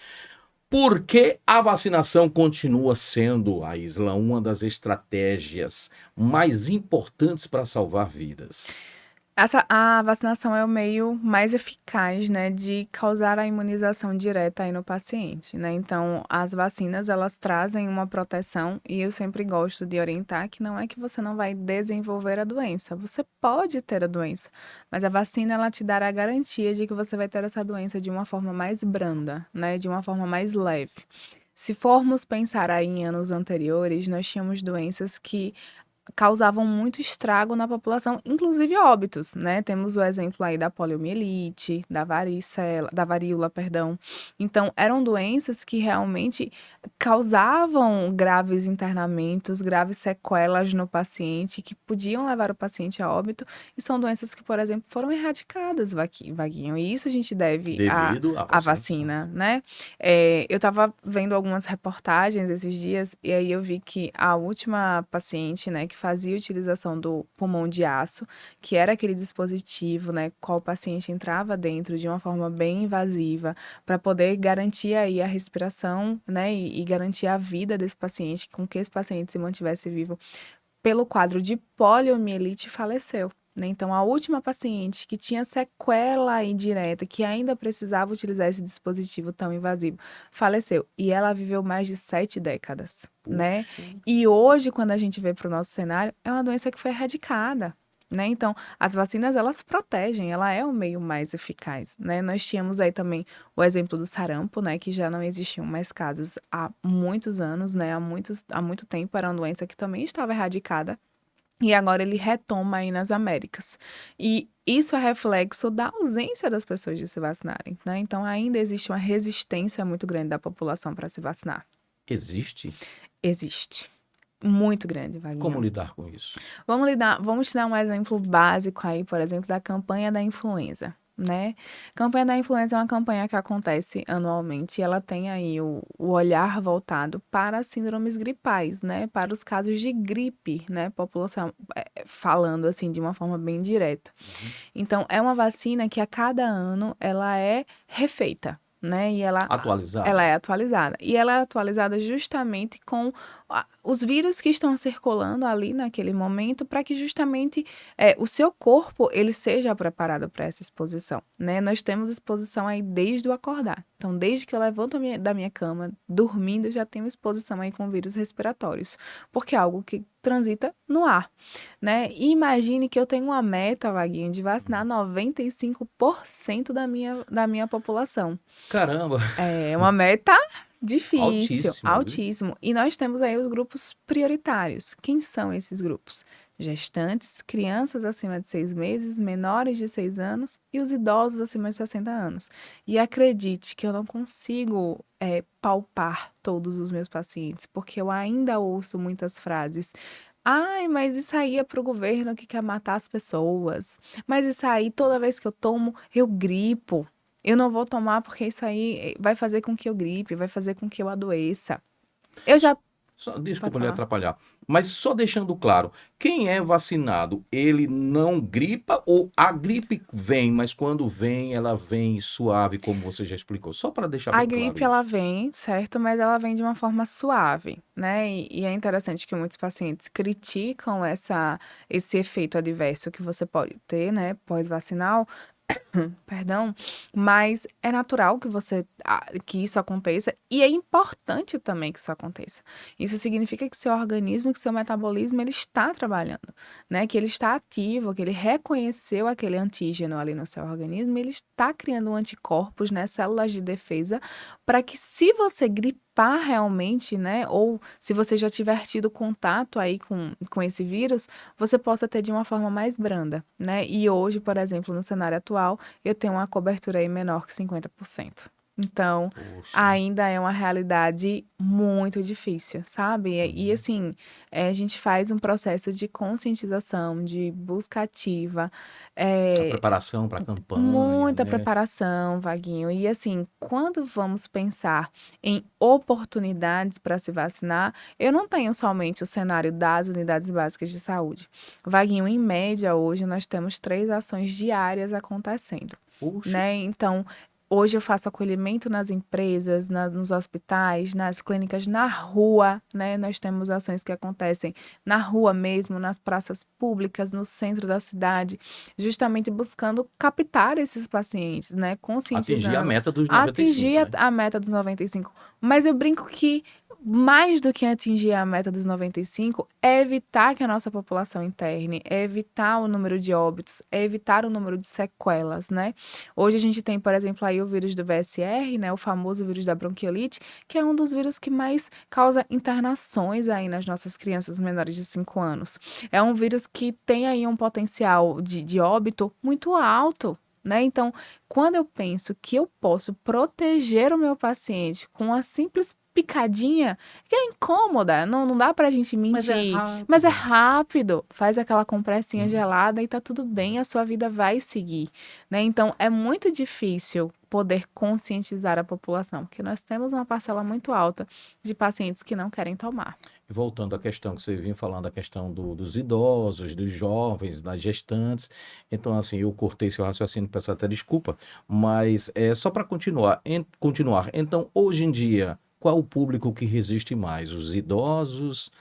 Por que a vacinação continua sendo, Aisla, uma das estratégias mais importantes para salvar vidas? A vacinação é o meio mais eficaz, né, de causar a imunização direta aí no paciente, né? Então, as vacinas, elas trazem uma proteção e eu sempre gosto de orientar que não é que você não vai desenvolver a doença, você pode ter a doença, mas a vacina, ela te dará a garantia de que você vai ter essa doença de uma forma mais branda, né, de uma forma mais leve. Se formos pensar aí em anos anteriores, nós tínhamos doenças que causavam muito estrago na população, inclusive óbitos, né? Temos o exemplo aí da poliomielite, da varíola, perdão. Então, eram doenças que realmente causavam graves internamentos, graves sequelas no paciente, que podiam levar o paciente a óbito, e são doenças que, por exemplo, foram erradicadas, Vaguinho, e isso a gente deve Devido à à vacinação. vacina, né? Eu estava vendo algumas reportagens esses dias, e aí eu vi que a última paciente, né, que fazia utilização do pulmão de aço, que era aquele dispositivo, né, qual o paciente entrava dentro de uma forma bem invasiva, para poder garantir aí a respiração, né, e garantir a vida desse paciente, com que esse paciente se mantivesse vivo, pelo quadro de poliomielite, faleceu. Né? Então, a última paciente que tinha sequela indireta, que ainda precisava utilizar esse dispositivo tão invasivo, faleceu. E ela viveu mais de 7 décadas, né? E hoje, quando a gente vê para o nosso cenário, é uma doença que foi erradicada. Né? Então, as vacinas, elas protegem, ela é o meio mais eficaz, né? Nós tínhamos aí também o exemplo do sarampo, né? Que já não existiam mais casos há muitos anos, né? Há muito tempo, era uma doença que também estava erradicada. E agora ele retoma aí nas Américas. E isso é reflexo da ausência das pessoas de se vacinarem, né? Então, ainda existe uma resistência muito grande da população para se vacinar. Existe? Existe. Muito grande, Wagner. Como lidar com isso? Vamos te dar um exemplo básico aí, por exemplo, da campanha da influenza. Né? Campanha da influenza é uma campanha que acontece anualmente e ela tem aí o olhar voltado para as síndromes gripais, né? Para os casos de gripe, né? População falando assim de uma forma bem direta. Então, é uma vacina que a cada ano ela é refeita, né? E ela é atualizada. E ela é atualizada justamente com os vírus que estão circulando ali naquele momento, para que justamente o seu corpo ele seja preparado para essa exposição, né? Nós temos exposição aí desde o acordar. Então, desde que eu levanto da minha cama, dormindo, eu já tenho exposição aí com vírus respiratórios, porque é algo que transita no ar, né? E imagine que eu tenho uma meta, Vaguinho, de vacinar 95% da minha população. Caramba! É uma meta difícil, Altíssimo. altíssimo. E nós temos aí os grupos prioritários. Quem são esses grupos? Gestantes, crianças acima de 6 meses, menores de 6 anos e os idosos acima de 60 anos. E acredite que eu não consigo palpar todos os meus pacientes, porque eu ainda ouço muitas frases. Ai, mas isso aí é pro governo que quer matar as pessoas. Mas isso aí, toda vez que eu tomo, eu gripo. Eu não vou tomar porque isso aí vai fazer com que eu gripe, vai fazer com que eu adoeça. Eu já... Desculpa lhe atrapalhar, mas só deixando claro, quem é vacinado, ele não gripa ou a gripe vem, mas quando vem, ela vem suave, como você já explicou? Só para deixar bem claro. A gripe, ela vem, certo? Mas ela vem de uma forma suave, né? E é interessante que muitos pacientes criticam esse efeito adverso que você pode ter, né, pós-vacinal, perdão, mas é natural que isso aconteça e é importante também que isso aconteça. Isso significa que seu organismo, que seu metabolismo, ele está trabalhando, né? Que ele está ativo, que ele reconheceu aquele antígeno ali no seu organismo, ele está criando anticorpos, né? Células de defesa, para que se você gripar realmente, né? Ou se você já tiver tido contato aí com esse vírus, você possa ter de uma forma mais branda, né? E hoje, por exemplo, no cenário atual, eu tenho uma cobertura aí menor que 50%. Então, Poxa. ainda é uma realidade muito difícil, sabe? E assim, a gente faz um processo de conscientização, de busca ativa, A eh, preparação para a campanha, muita né? preparação, Vaguinho. E assim, quando vamos pensar em oportunidades para se vacinar, eu não tenho somente o cenário das unidades básicas de saúde. Vaguinho, em média, hoje nós temos 3 ações diárias acontecendo, Poxa, né? Então, hoje eu faço acolhimento nas empresas, nos hospitais, nas clínicas, na rua, né? Nós temos ações que acontecem na rua mesmo, nas praças públicas, no centro da cidade, justamente buscando captar esses pacientes, né? atingir a Conscientizando, meta dos 95, atingir né? a meta dos 95. Mas eu brinco que mais do que atingir a meta dos 95, é evitar que a nossa população interne, é evitar o número de óbitos, é evitar o número de sequelas, né? Hoje a gente tem, por exemplo, aí o vírus do VSR, né, o famoso vírus da bronquiolite, que é um dos vírus que mais causa internações aí nas nossas crianças menores de 5 anos. É um vírus que tem aí um potencial de óbito muito alto, né? Então, quando eu penso que eu posso proteger o meu paciente com uma simples picadinha, que é incômoda, não dá pra gente Mas é mentir, mas é rápido. rápido, faz aquela compressinha Hum. gelada e tá tudo bem, a sua vida vai seguir, né? Então, é muito difícil poder conscientizar a população, porque nós temos uma parcela muito alta de pacientes que não querem tomar. E voltando à questão que você vinha falando, a questão dos idosos, dos jovens, das gestantes. Então, assim, eu cortei seu raciocínio, peço até desculpa, mas é só para continuar. Então, hoje em dia, qual o público que resiste mais? Os idosos,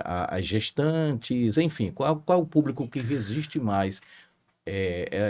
as gestantes, enfim, qual o público que resiste mais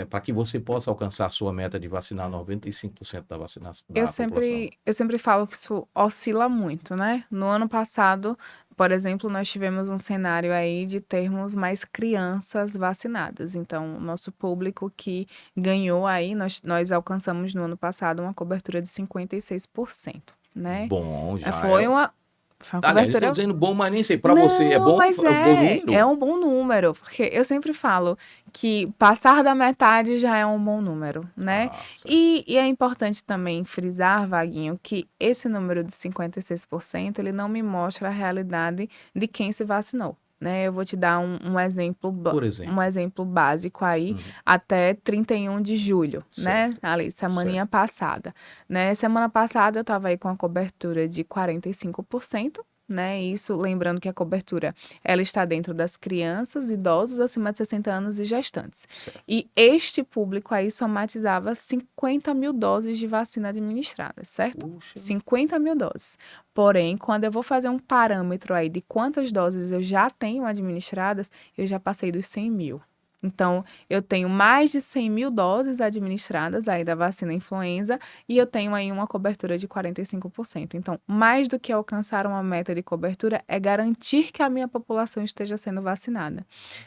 para que você possa alcançar sua meta de vacinar 95% da vacinação Eu da população? sempre, eu sempre falo que isso oscila muito, né? No ano passado, por exemplo, nós tivemos um cenário aí de termos mais crianças vacinadas. Então, o nosso público que ganhou aí, nós alcançamos no ano passado uma cobertura de 56%, né? Bom, já é. Foi uma Aliás, eu estou cobertura. dizendo bom, mas nem sei. Para você é Não, bom? mas É um bom é número? um bom número, porque eu sempre falo que passar da metade já é um bom número, né? Ah, certo. E é importante também frisar, Vaguinho, que esse número de 56% ele não me mostra a realidade de quem se vacinou, né? Eu vou te dar um exemplo, Por um exemplo. exemplo básico aí, Uhum. até 31 de julho, né? Certo, Ali, certo. semaninha passada, né? Semana passada eu estava aí com a cobertura de 45%, né? Isso lembrando que a cobertura ela está dentro das crianças, idosos acima de 60 anos e gestantes. Certo. E este público aí somatizava 50 mil doses de vacina administradas, certo? Puxa. 50 mil doses. Porém, quando eu vou fazer um parâmetro aí de quantas doses eu já tenho administradas, eu já passei dos 100 mil. Então, eu tenho mais de 100 mil doses administradas aí da vacina influenza e eu tenho aí uma cobertura de 45%. Então, mais do que alcançar uma meta de cobertura é garantir que a minha população esteja sendo vacinada,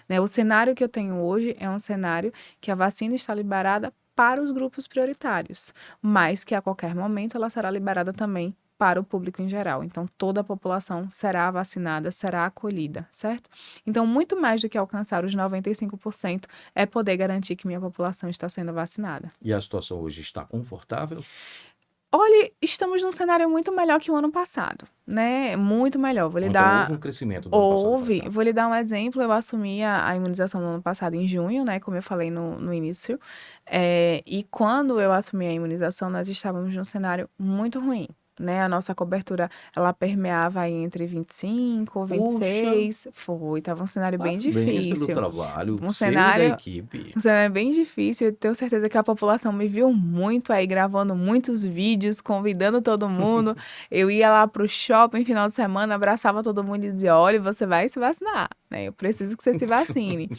né? O cenário que eu tenho hoje é um cenário que a vacina está liberada para os grupos prioritários, mas que a qualquer momento ela será liberada também para o público em geral. Então, toda a população será vacinada, será acolhida, certo? Então, muito mais do que alcançar os 95% é poder garantir que minha população está sendo vacinada. E a situação hoje está confortável? Olha, estamos num cenário muito melhor que o ano passado, né? Muito melhor. Vou lhe Então houve dar. um crescimento do ano passado para cá. Vou lhe dar um exemplo. Eu assumi a imunização no ano passado em junho, né? Como eu falei no início. E quando eu assumi a imunização, nós estávamos num cenário muito ruim, né? A nossa cobertura, ela permeava aí entre 25, Puxa, 26. Estava um cenário bem parabéns pelo difícil. trabalho Um seu e da cenário equipe. Isso é bem difícil. Eu tenho certeza que a população me viu muito aí, gravando muitos vídeos, convidando todo mundo. Eu ia lá pro shopping final de semana, abraçava todo mundo e dizia: olha, você vai se vacinar, né? Eu preciso que você se vacine.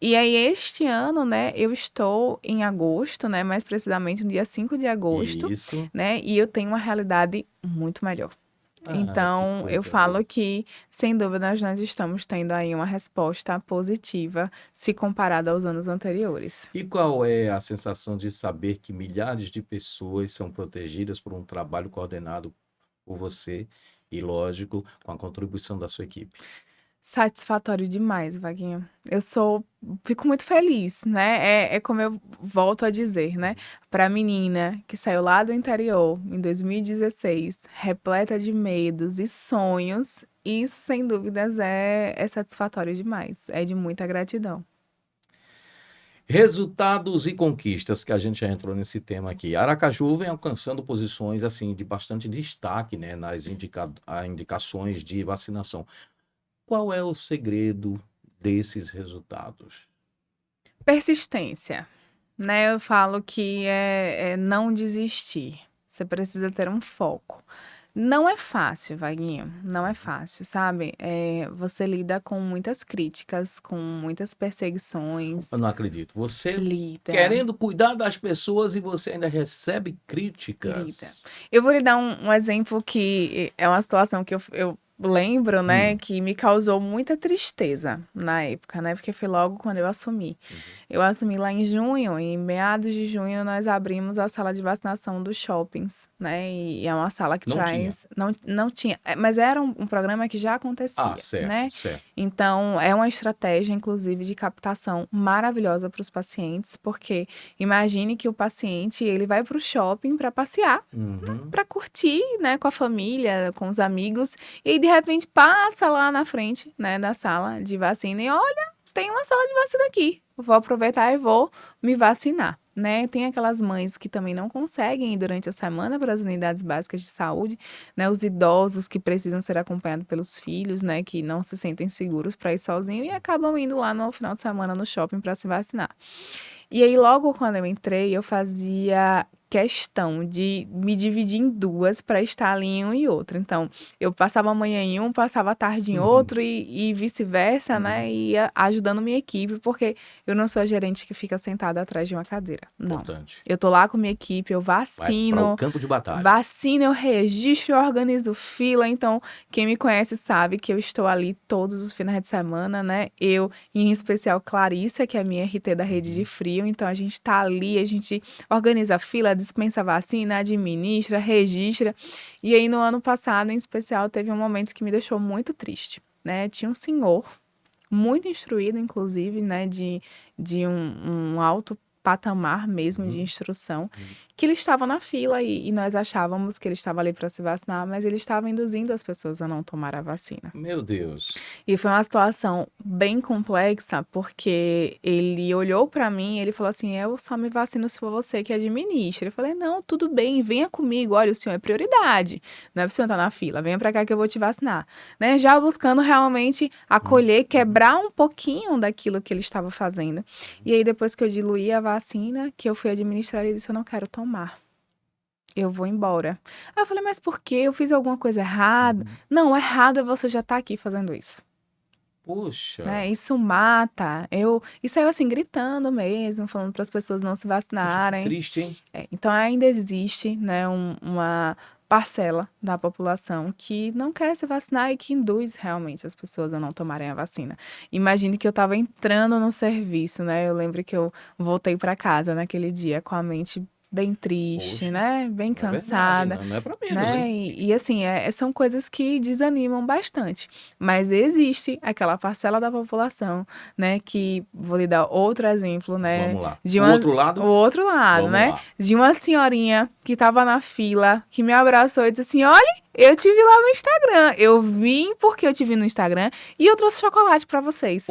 E aí, este ano, né, eu estou em agosto, né? Mais precisamente no dia 5 de agosto, Isso. né? E eu tenho uma realidade muito melhor. Ah, que Então, eu coisa falo boa. que, sem dúvida, nós estamos tendo aí uma resposta positiva se comparada aos anos anteriores. E qual é a sensação de saber que milhares de pessoas são protegidas por um trabalho coordenado por você e, lógico, com a contribuição da sua equipe? Satisfatório demais, Vaguinho. Fico muito feliz, né? É como eu volto a dizer, né? Para a menina que saiu lá do interior em 2016, repleta de medos e sonhos, isso sem dúvidas é satisfatório demais. É de muita gratidão. Resultados e conquistas, que a gente já entrou nesse tema aqui. Aracaju vem alcançando posições assim de bastante destaque, né, nas indicações de vacinação. Qual é o segredo desses resultados? Persistência, né? Eu falo que é não desistir. Você precisa ter um foco. Não é fácil, Vaguinho, não é fácil, sabe? Você lida com muitas críticas, com muitas Eu perseguições, não acredito. Você lida, querendo cuidar das pessoas e você ainda recebe lida. críticas. Eu vou lhe dar um exemplo que é uma situação que eu lembro, né, Hum, que me causou muita tristeza na época, né, porque foi logo quando eu assumi. Eu assumi lá em junho, em meados de junho, nós abrimos a sala de vacinação dos shoppings, né? E é uma sala que não tinha. traz. Não tinha, mas era um programa que já Ah, acontecia, certo, né? certo. Então, é uma estratégia, inclusive, de captação maravilhosa para os pacientes, porque imagine que o paciente ele vai para o shopping para passear, Uhum. para curtir, né, com a família, com os amigos, e aí, de repente passa lá na frente, né, da sala de vacina e olha, tem uma sala de vacina aqui. Vou aproveitar e vou me vacinar, né? Tem aquelas mães que também não conseguem ir durante a semana para as unidades básicas de saúde, né? Os idosos que precisam ser acompanhados pelos filhos, né, que não se sentem seguros para ir sozinho e acabam indo lá no final de semana no shopping para se vacinar. E aí, logo quando eu entrei, eu fazia questão de me dividir em duas para estar ali em um e outro. Então, eu passava a manhã em um, passava a tarde em Uhum. outro e vice-versa, né? E ia ajudando minha equipe, porque eu não sou a gerente que fica sentada atrás de uma cadeira. Não. Importante. Eu tô lá com minha equipe, eu Vai para o vacino, campo de batalha. vacina, eu registro, eu organizo fila. Então, quem me conhece sabe que eu estou ali todos os finais de semana, né? Eu, em especial, Clarissa, que é a minha RT da rede de frio. Então, a gente tá ali, a gente organiza a fila, dispensa a vacina, administra, registra. E aí, no ano passado, em especial, teve um momento que me deixou muito triste, né? Tinha um senhor, muito instruído, inclusive, né? De um alto patamar mesmo de Uhum. instrução, Uhum. que ele estava na fila e nós achávamos que ele estava ali para se vacinar, mas ele estava induzindo as pessoas a não tomar a vacina. Meu Deus. E foi uma situação bem complexa, porque ele olhou para mim e ele falou assim: eu só me vacino se for você que administra. Eu falei: não, tudo bem, venha comigo, olha, o senhor é prioridade, não é para o senhor estar na fila, venha para cá que eu vou te vacinar. Né? Já buscando realmente acolher, quebrar um pouquinho daquilo que ele estava fazendo. E aí, depois que eu diluí a vacina, que eu fui administrar, ele disse: eu não quero tomar. Eu vou embora. Aí eu falei: mas por quê? Eu fiz alguma coisa errada? Não, errado é você já estar aqui fazendo isso. Poxa. Né? Isso mata. E saiu assim, gritando mesmo, falando para as pessoas não se Poxa, que vacinarem. triste, hein? Então ainda existe, né, uma parcela da população que não quer se vacinar e que induz realmente as pessoas a não tomarem a vacina. Imagine que eu estava entrando no serviço, né? Eu lembro que eu voltei para casa naquele dia com a mente bem triste, Poxa, né? Bem não é verdade, cansada, não é para menos, né? hein? E assim, são coisas que desanimam bastante. Mas existe aquela parcela da população, né? Que vou lhe dar outro exemplo, né? Vamos lá. De O uma, outro o lado? outro lado, Vamos né? lá. De uma senhorinha que estava na fila, que me abraçou e disse assim: olha, eu te vi lá no Instagram. Eu vim porque eu te vi no Instagram e eu trouxe chocolate para vocês.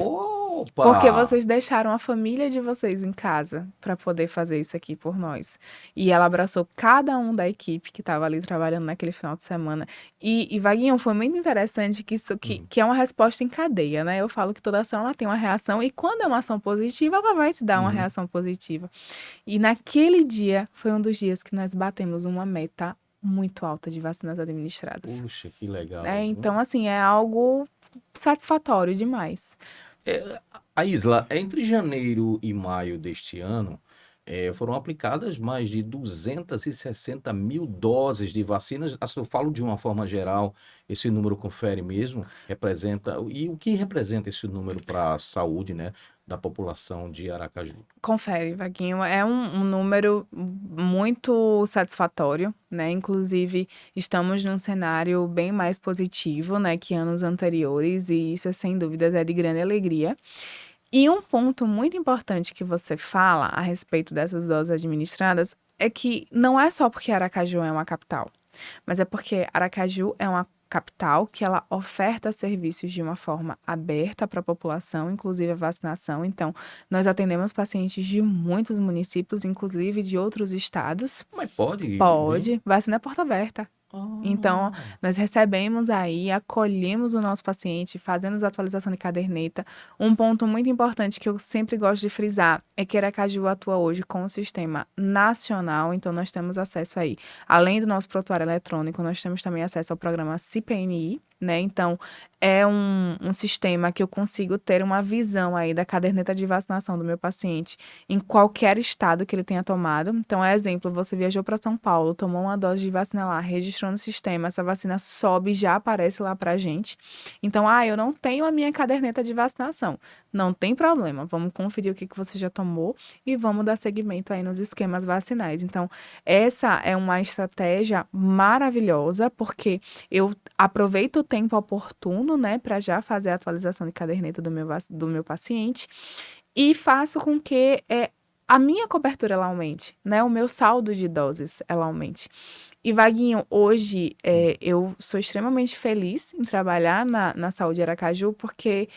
Porque Opa! vocês deixaram a família de vocês em casa para poder fazer isso aqui por nós. E ela abraçou cada um da equipe que estava ali trabalhando naquele final de semana. E Vaguinho, foi muito interessante que isso que é uma resposta em cadeia, né? Eu falo que toda ação ela tem uma reação e quando é uma ação positiva, ela vai te dar uma Uhum. reação positiva. E naquele dia foi um dos dias que nós batemos uma meta muito alta de vacinas administradas. Puxa, que legal. Então, assim, é algo satisfatório demais. A Isla, entre janeiro e maio deste ano, foram aplicadas mais de 260 mil doses de vacinas. Eu falo de uma forma geral, esse número confere mesmo, representa. E o que representa esse número para a saúde, né, da população de Aracaju? Confere, Vaguinho. É um número muito satisfatório, né? Inclusive, estamos num cenário bem mais positivo, né, que anos anteriores, e isso, sem dúvidas, é de grande alegria. E um ponto muito importante que você fala a respeito dessas doses administradas é que não é só porque Aracaju é uma capital, mas é porque Aracaju é uma capital que ela oferta serviços de uma forma aberta para a população, inclusive a vacinação. Então, nós atendemos pacientes de muitos municípios, inclusive de outros estados. Mas pode? Pode, vacina é porta aberta. Então, nós recebemos aí, acolhemos o nosso paciente, fazemos a atualização de caderneta. Um ponto muito importante que eu sempre gosto de frisar é que Aracaju atua hoje com o sistema nacional, então nós temos acesso aí, além do nosso prontuário eletrônico, nós temos também acesso ao programa CPNI, né? Então, é um sistema que eu consigo ter uma visão aí da caderneta de vacinação do meu paciente em qualquer estado que ele tenha tomado. Então, exemplo, você viajou para São Paulo, tomou uma dose de vacina lá, registrou no sistema, essa vacina sobe e já aparece lá pra gente. Então, eu não tenho a minha caderneta de vacinação. Não tem problema, vamos conferir o que você já tomou e vamos dar seguimento aí nos esquemas vacinais. Então, essa é uma estratégia maravilhosa, porque eu aproveito o tempo oportuno, né, para já fazer a atualização de caderneta do meu paciente e faço com que a minha cobertura ela aumente, né, o meu saldo de doses ela aumente. E, Vaguinho, hoje eu sou extremamente feliz em trabalhar na Saúde Aracaju, porque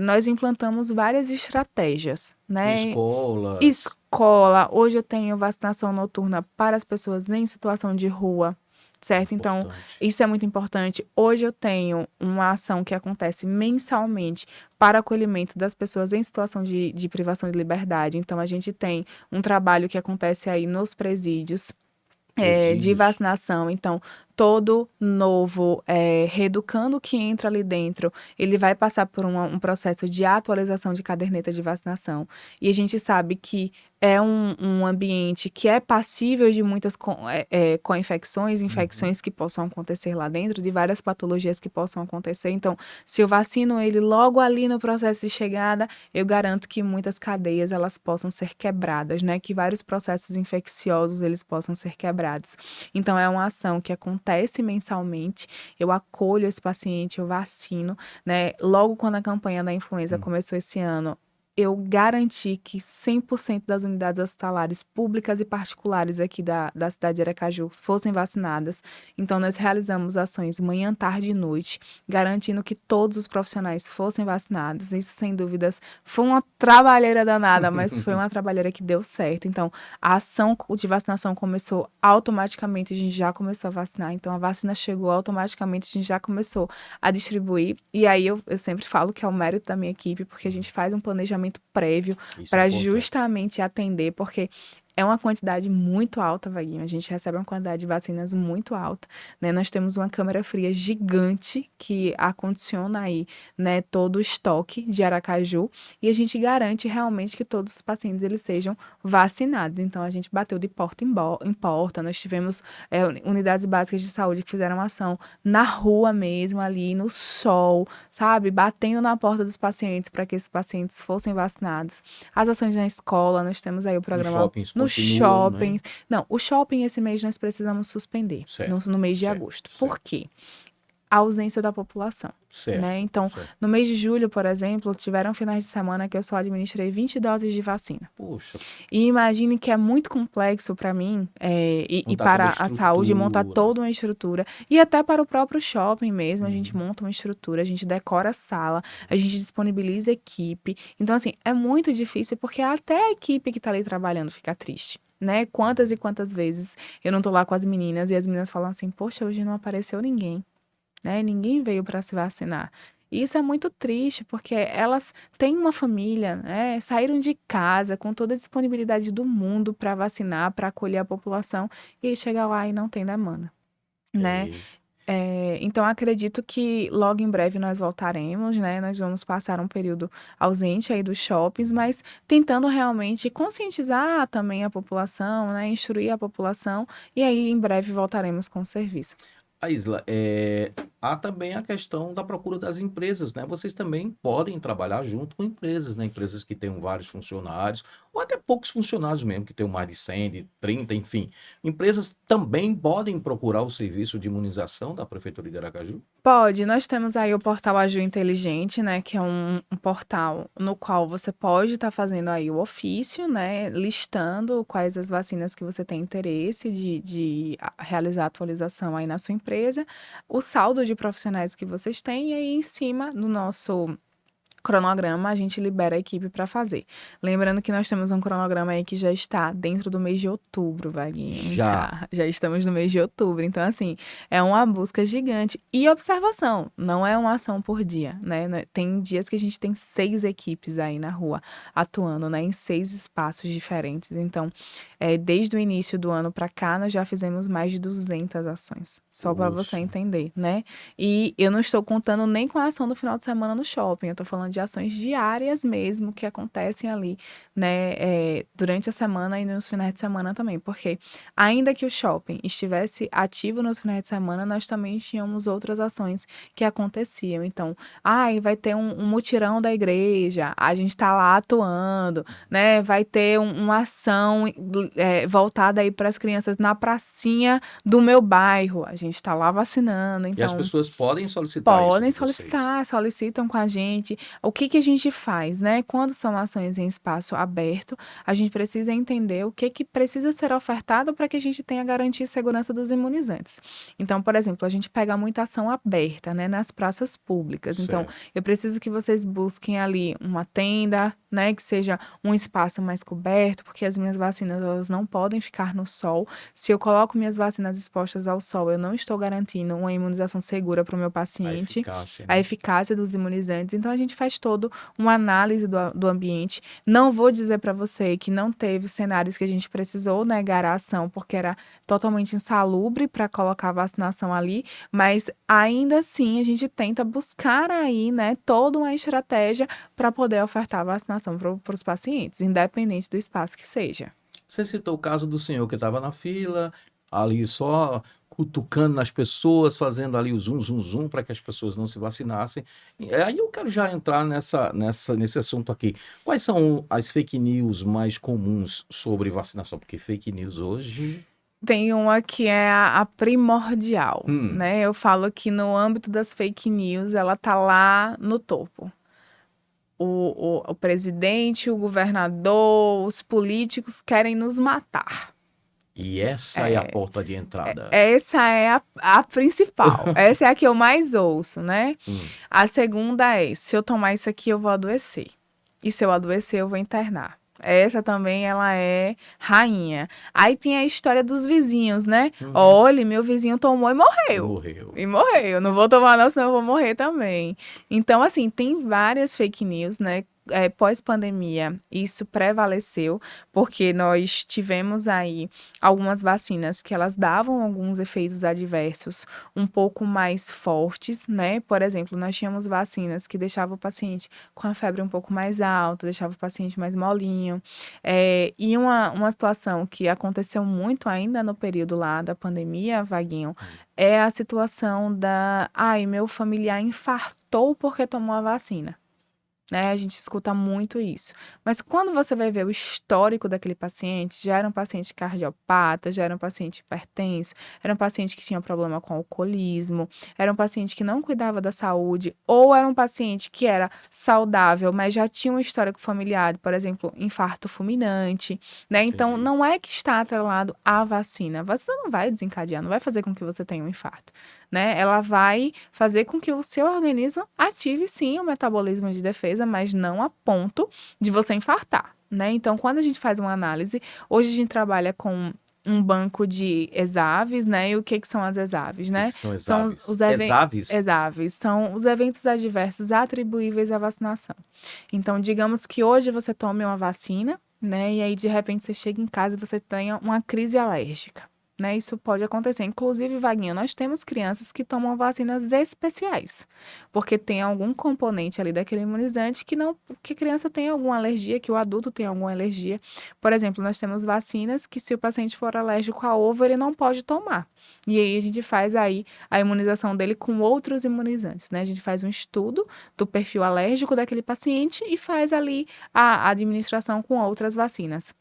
nós implantamos várias estratégias, né? Escola. Hoje eu tenho vacinação noturna para as pessoas em situação de rua, certo? Então, isso é muito importante. Hoje eu tenho uma ação que acontece mensalmente para acolhimento das pessoas em situação de privação de liberdade. Então, a gente tem um trabalho que acontece aí nos presídios, de vacinação. Então, todo novo reeducando que entra ali dentro, ele vai passar por um processo de atualização de caderneta de vacinação. E a gente sabe que é um ambiente que é passível de muitas co-infecções, infecções que possam acontecer lá dentro, de várias patologias que possam acontecer. Então, se eu vacino ele logo ali no processo de chegada, eu garanto que muitas cadeias elas possam ser quebradas, né? Que vários processos infecciosos eles possam ser quebrados. Então, é uma ação que acontece mensalmente, eu acolho esse paciente, eu vacino, né? Logo quando a campanha da influenza começou esse ano, eu garanti que 100% das unidades hospitalares públicas e particulares aqui da cidade de Aracaju fossem vacinadas. Então, nós realizamos ações manhã, tarde e noite, garantindo que todos os profissionais fossem vacinados. Isso, sem dúvidas, foi uma trabalheira danada, mas foi uma trabalheira que deu certo. Então, a ação de vacinação começou automaticamente, a gente já começou a vacinar. Então, a vacina chegou automaticamente, a gente já começou a distribuir. E aí, eu sempre falo que é o mérito da minha equipe, porque a gente faz um planejamento prévio para justamente atender, porque é uma quantidade muito alta, Vaguinho. A gente recebe uma quantidade de vacinas muito alta, né? Nós temos uma câmara fria gigante que acondiciona aí, né, todo o estoque de Aracaju e a gente garante realmente que todos os pacientes eles sejam vacinados. Então, a gente bateu de porta em porta. Nós tivemos unidades básicas de saúde que fizeram ação na rua mesmo, ali no sol, sabe? Batendo na porta dos pacientes para que esses pacientes fossem vacinados. As ações na escola, nós temos aí o programa nos shoppings. Né? Não, o shopping esse mês nós precisamos suspender, no mês de agosto. Por quê? A ausência da população. Né? Então, no mês de julho, por exemplo, tiveram finais de semana que eu só administrei 20 doses de vacina. Puxa. E imagine que é muito complexo para mim e para a saúde montar toda uma estrutura. E até para o próprio shopping mesmo, a gente monta uma estrutura, a gente decora a sala, a gente disponibiliza equipe. Então, assim, é muito difícil porque até a equipe que está ali trabalhando fica triste. Né? Quantas e quantas vezes eu não tô lá com as meninas e as meninas falam assim, poxa, hoje não apareceu ninguém. Né? Ninguém veio para se vacinar. E isso é muito triste, porque elas têm uma família, né? Saíram de casa com toda a disponibilidade do mundo para vacinar, para acolher a população, e aí chega lá e não tem demanda, né? Então, acredito que logo em breve nós voltaremos, né? Nós vamos passar um período ausente aí dos shoppings, mas tentando realmente conscientizar também a população, né? Instruir a população, e aí em breve voltaremos com o serviço. Isla, há também a questão da procura das empresas, né? Vocês também podem trabalhar junto com empresas, né? Empresas que tenham vários funcionários, ou até poucos funcionários mesmo, que tenham mais de 100, de 30, enfim. Empresas também podem procurar o serviço de imunização da Prefeitura de Aracaju? Pode, nós temos aí o portal Aju Inteligente, né, que é um portal no qual você pode estar fazendo aí o ofício, né, listando quais as vacinas que você tem interesse de realizar a atualização aí na sua empresa, o saldo de profissionais que vocês têm, e aí em cima do nosso cronograma, a gente libera a equipe para fazer. Lembrando que nós temos um cronograma aí que já está dentro do mês de outubro, Vaguinho. Já. Já estamos no mês de outubro. Então, assim, é uma busca gigante. E observação, não é uma ação por dia, né? Tem dias que a gente tem 6 equipes aí na rua atuando, né? Em 6 espaços diferentes. Então, desde o início do ano para cá, nós já fizemos mais de 200 ações. Só para você Poxa. entender, né? E eu não estou contando nem com a ação do final de semana no shopping. Eu estou falando de ações diárias mesmo que acontecem ali, né, durante a semana e nos finais de semana também, porque ainda que o shopping estivesse ativo nos finais de semana, nós também tínhamos outras ações que aconteciam. Então, vai ter um mutirão da igreja, a gente está lá atuando, né, vai ter uma ação voltada aí para as crianças na pracinha do meu bairro, a gente está lá vacinando, E as então pessoas podem solicitar isso podem de vocês? solicitam com a gente. O que a gente faz, né? Quando são ações em espaço aberto, a gente precisa entender o que precisa ser ofertado para que a gente tenha garantia e segurança dos imunizantes. Então, por exemplo, a gente pega muita ação aberta, né, nas praças públicas. Então, Certo. eu preciso que vocês busquem ali uma tenda, né, que seja um espaço mais coberto, porque as minhas vacinas, elas não podem ficar no sol. Se eu coloco minhas vacinas expostas ao sol, eu não estou garantindo uma imunização segura para o meu A paciente, eficácia, a né? eficácia dos imunizantes. Então, a gente faz todo uma análise do ambiente. Não vou dizer para você que não teve cenários que a gente precisou negar a ação, porque era totalmente insalubre para colocar a vacinação ali, mas ainda assim a gente tenta buscar aí, né, toda uma estratégia para poder ofertar a vacinação para os pacientes, independente do espaço que seja. Você citou o caso do senhor que estava na fila, ali só cutucando nas pessoas, fazendo ali o zoom, zoom, zoom, para que as pessoas não se vacinassem. E aí eu quero já entrar nesse assunto aqui. Quais são as fake news mais comuns sobre vacinação? Porque fake news hoje... Tem uma que é a primordial, né? Eu falo que no âmbito das fake news, ela tá lá no topo. O presidente, o governador, os políticos querem nos matar. E essa é a porta de entrada. Essa é a principal. Essa é a que eu mais ouço, né? A segunda é, se eu tomar isso aqui, eu vou adoecer. E se eu adoecer, eu vou internar. Essa também, ela é rainha. Aí tem a história dos vizinhos, né? Olha, meu vizinho tomou e morreu. Morreu. E morreu. Não vou tomar não, senão eu vou morrer também. Então, assim, tem várias fake news, né? Pós-pandemia, isso prevaleceu, porque nós tivemos aí algumas vacinas que elas davam alguns efeitos adversos um pouco mais fortes, né? Por exemplo, nós tínhamos vacinas que deixavam o paciente com a febre um pouco mais alta, deixava o paciente mais molinho. E uma situação que aconteceu muito ainda no período lá da pandemia, Vaguinho, é a situação meu familiar infartou porque tomou a vacina. Né? A gente escuta muito isso. Mas quando você vai ver o histórico daquele paciente, já era um paciente cardiopata, já era um paciente hipertenso, era um paciente que tinha problema com alcoolismo, era um paciente que não cuidava da saúde, ou era um paciente que era saudável, mas já tinha um histórico familiar, por exemplo, infarto fulminante, né? Então, Entendi. não é que está atrelado à vacina. A vacina não vai desencadear, não vai fazer com que você tenha um infarto, né? Ela vai fazer com que o seu organismo ative, sim, o metabolismo de defesa, mas não a ponto de você infartar, né? Então, quando a gente faz uma análise, hoje a gente trabalha com um banco de ESAVs, né? E o que são as ESAVs, né? O que são São ESAVs? os ESAVs? ESAVs são os eventos adversos atribuíveis à vacinação. Então, digamos que hoje você tome uma vacina, né? E aí, de repente, você chega em casa e você tenha uma crise alérgica. né? Isso pode acontecer. Inclusive, Vaguinho, nós temos crianças que tomam vacinas especiais, porque tem algum componente ali daquele imunizante que a criança tem alguma alergia, que o adulto tem alguma alergia. Por exemplo, nós temos vacinas que se o paciente for alérgico a ovo, ele não pode tomar. E aí a gente faz aí a imunização dele com outros imunizantes, né? A gente faz um estudo do perfil alérgico daquele paciente e faz ali a administração com outras vacinas.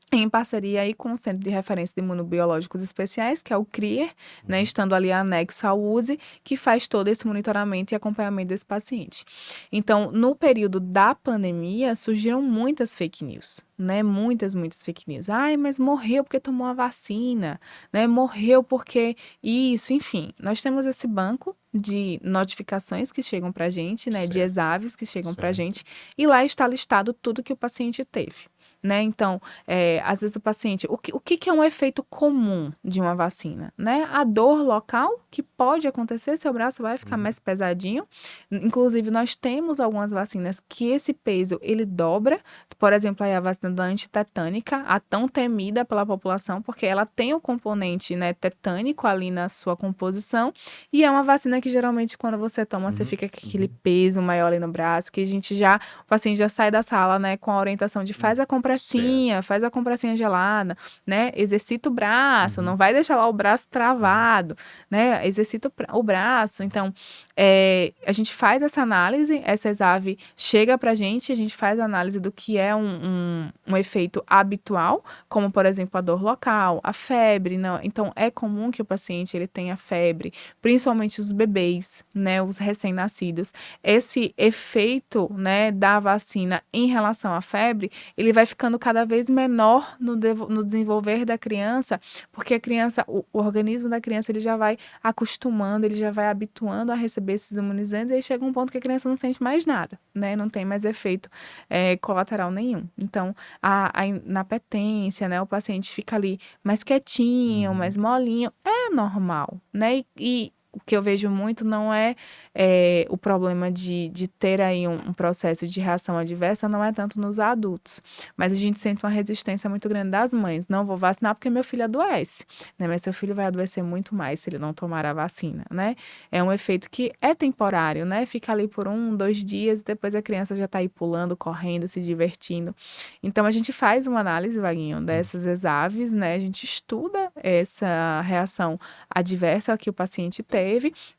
Em parceria aí com o Centro de Referência de Imunobiológicos Especiais, que é o CRIER, né, estando ali anexo ao USE, que faz todo esse monitoramento e acompanhamento desse paciente. Então, no período da pandemia, surgiram muitas fake news, né, muitas fake news. Ai, mas morreu porque tomou a vacina, né, morreu porque isso, enfim. Nós temos esse banco de notificações que chegam pra gente, né, de exames que chegam pra gente, e lá está listado tudo que o paciente teve. Né? Então, às vezes o paciente... O que é um efeito comum de uma vacina? Né? A dor local, que pode acontecer, seu braço vai ficar mais pesadinho. Inclusive, nós temos algumas vacinas que esse peso, ele dobra. Por exemplo, aí a vacina da antitetânica, a tão temida pela população, porque ela tem o componente, né, tetânico ali na sua composição. E é uma vacina que, geralmente, quando você toma, você fica com aquele peso maior ali no braço, que o paciente já sai da sala, né, com a orientação de faz a compressinha gelada, né? Exercita o braço, não vai deixar lá o braço travado, né? Exercita o braço. Então, a gente faz essa análise, essa ESAV chega pra gente, a gente faz a análise do que é um efeito habitual, como, por exemplo, a dor local, a febre. Não? Então, é comum que o paciente ele tenha febre, principalmente os bebês, né? Os recém-nascidos. Esse efeito, né, da vacina em relação à febre, ele vai ficando cada vez menor no desenvolver da criança, porque a criança, o organismo da criança, ele já vai acostumando, ele já vai habituando a receber esses imunizantes, e aí chega um ponto que a criança não sente mais nada, né? Não tem mais efeito colateral nenhum. Então, a inapetência, né? O paciente fica ali mais quietinho, mais molinho, é normal, né? E o que eu vejo muito não é o problema de ter aí um processo de reação adversa, não é tanto nos adultos, mas a gente sente uma resistência muito grande das mães. Não vou vacinar porque meu filho adoece, né? Mas seu filho vai adoecer muito mais se ele não tomar a vacina, né? É um efeito que é temporário, né? Fica ali por 1, 2 dias e depois a criança já tá aí pulando, correndo, se divertindo. Então, a gente faz uma análise, Vaguinho, dessas ESAVs, né? A gente estuda essa reação adversa que o paciente teve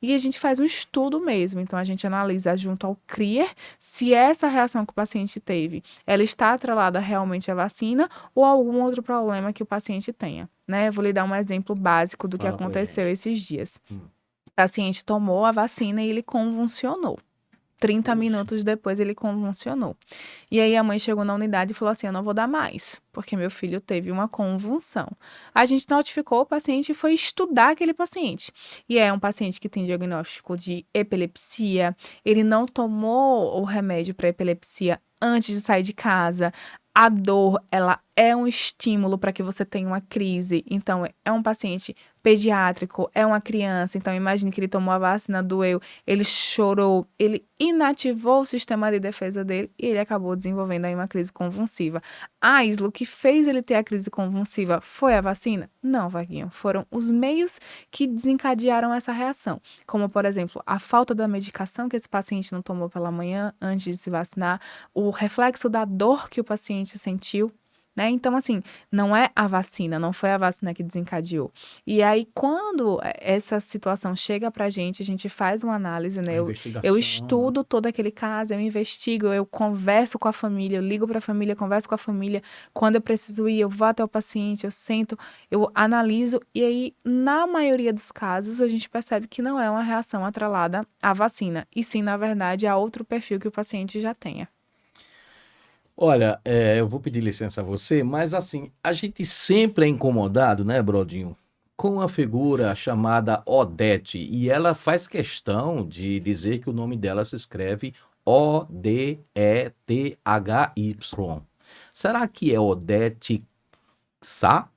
e a gente faz um estudo mesmo. Então, a gente analisa junto ao CRIER se essa reação que o paciente teve, ela está atrelada realmente à vacina ou a algum outro problema que o paciente tenha, né? Eu vou lhe dar um exemplo básico do que aconteceu esses dias. O paciente tomou a vacina e ele convulsionou. 30 minutos depois ele convulsionou. E aí a mãe chegou na unidade e falou assim, eu não vou dar mais, porque meu filho teve uma convulsão. A gente notificou o paciente e foi estudar aquele paciente. E é um paciente que tem diagnóstico de epilepsia, ele não tomou o remédio para epilepsia antes de sair de casa. A dor, ela é um estímulo para que você tenha uma crise. Então, é um paciente pediátrico, é uma criança. Então, imagine que ele tomou a vacina, doeu, ele chorou, ele inativou o sistema de defesa dele e ele acabou desenvolvendo aí uma crise convulsiva. Isla, o que fez ele ter a crise convulsiva foi a vacina? Não, Vaguinho. Foram os meios que desencadearam essa reação. Como, por exemplo, a falta da medicação que esse paciente não tomou pela manhã antes de se vacinar, o reflexo da dor que o paciente sentiu, né? Então, assim, não é a vacina, não foi a vacina que desencadeou. E aí, quando essa situação chega pra gente, a gente faz uma análise, né? Eu estudo todo aquele caso, eu investigo, eu converso com a família, eu ligo pra família, converso com a família. Quando eu preciso ir, eu vou até o paciente, eu sento, eu analiso. E aí, na maioria dos casos, a gente percebe que não é uma reação atrelada à vacina. E sim, na verdade, a outro perfil que o paciente já tenha. Olha, eu vou pedir licença a você, mas assim, a gente sempre é incomodado, né, Brodinho, com uma figura chamada Odete, e ela faz questão de dizer que o nome dela se escreve O-D-E-T-H-Y. Será que é Odete Sá?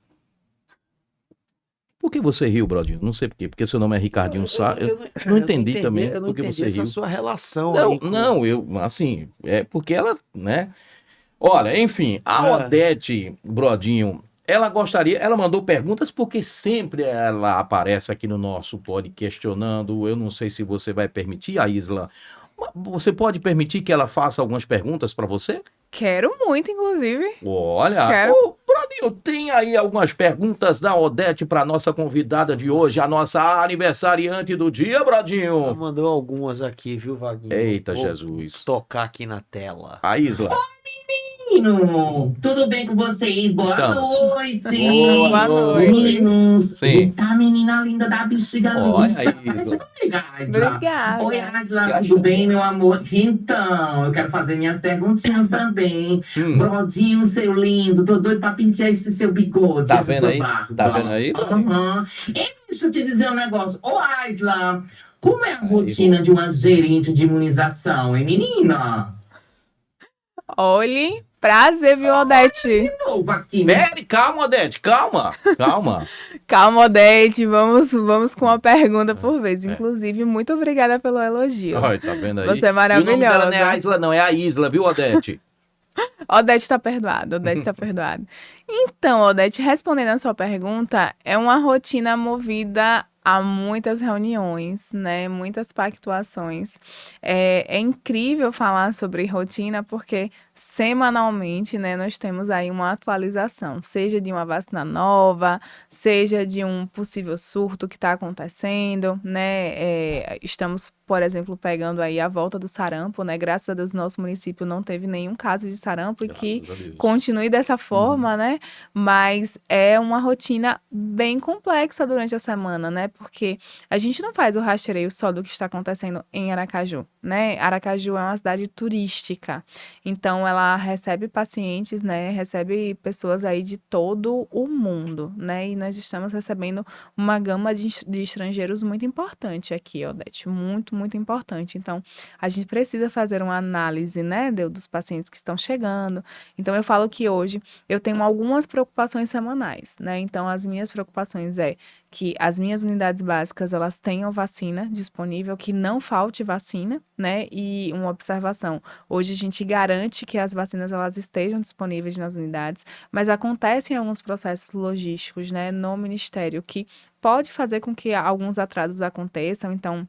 Por que você riu, Brodinho? Não sei por quê. Porque seu nome é Ricardinho Sá. Eu não entendi também por que você riu. Essa sua relação Não, aí com... assim, é porque ela, né? Olha, enfim, a Odete, Brodinho, ela gostaria, ela mandou perguntas porque sempre ela aparece aqui no nosso pod questionando. Eu não sei se você vai permitir, a Isla. Você pode permitir que ela faça algumas perguntas para você? Quero muito, inclusive. Olha, Quero. ô, Bradinho, tem aí algumas perguntas da Odete para nossa convidada de hoje, a nossa aniversariante do dia, Ela Bradinho. mandou algumas aqui, viu, Vaguinho? Eita, Vou Jesus. tocar aqui na tela. A Isla. Menino, tudo bem com vocês? Boa Estamos. noite! Boa noite. Meninos! Sim. Eita, menina linda da bexiga Olha lixa! aí, Isla. Amiga, Isla. Obrigada. Oi, Se Isla, acha- tudo bem, meu amor? Então, eu quero fazer minhas perguntinhas também. Brodinho, seu lindo, tô doido pra pintar esse seu bigode, Tá essa vendo sua aí? barba. Tá vendo aí? Aham. E deixa eu te dizer um negócio. Ô, Isla, como é a rotina de uma gerente de imunização, hein, menina? Olhe, prazer, viu, Odete? De novo aqui, né? Pere, calma, Odete, calma. Calma. Calma, Odete, vamos com uma pergunta por vez. É. Inclusive, muito obrigada pelo elogio. Olha, tá vendo aí? Você é E o nome dela maravilhosa. não é a Isla, não, é a Isla, viu, Odete? Odete tá perdoada, Odete tá perdoada. Então, Odete, respondendo a sua pergunta, é uma rotina movida a muitas reuniões, né? Muitas pactuações. É incrível falar sobre rotina porque semanalmente, né, nós temos aí uma atualização, seja de uma vacina nova, seja de um possível surto que está acontecendo, né? Estamos, por exemplo, pegando aí a volta do sarampo, né? Graças a Deus, nosso município não teve nenhum caso de sarampo e que Graças a Deus. continue dessa forma, né? Mas é uma rotina bem complexa durante a semana, né? Porque a gente não faz o rastreio só do que está acontecendo em Aracaju, né? Aracaju é uma cidade turística, então ela recebe pacientes, né? Recebe pessoas aí de todo o mundo, né? E nós estamos recebendo uma gama de estrangeiros muito importante aqui, Odete, muito, muito importante. Então, a gente precisa fazer uma análise, né, dos pacientes que estão chegando. Então, eu falo que hoje eu tenho algumas preocupações semanais, né? Então, as minhas preocupações é que as minhas unidades básicas, elas tenham vacina disponível, que não falte vacina, né? E uma observação, hoje a gente garante que as vacinas, elas estejam disponíveis nas unidades, mas acontecem alguns processos logísticos, né, no Ministério, que pode fazer com que alguns atrasos aconteçam, então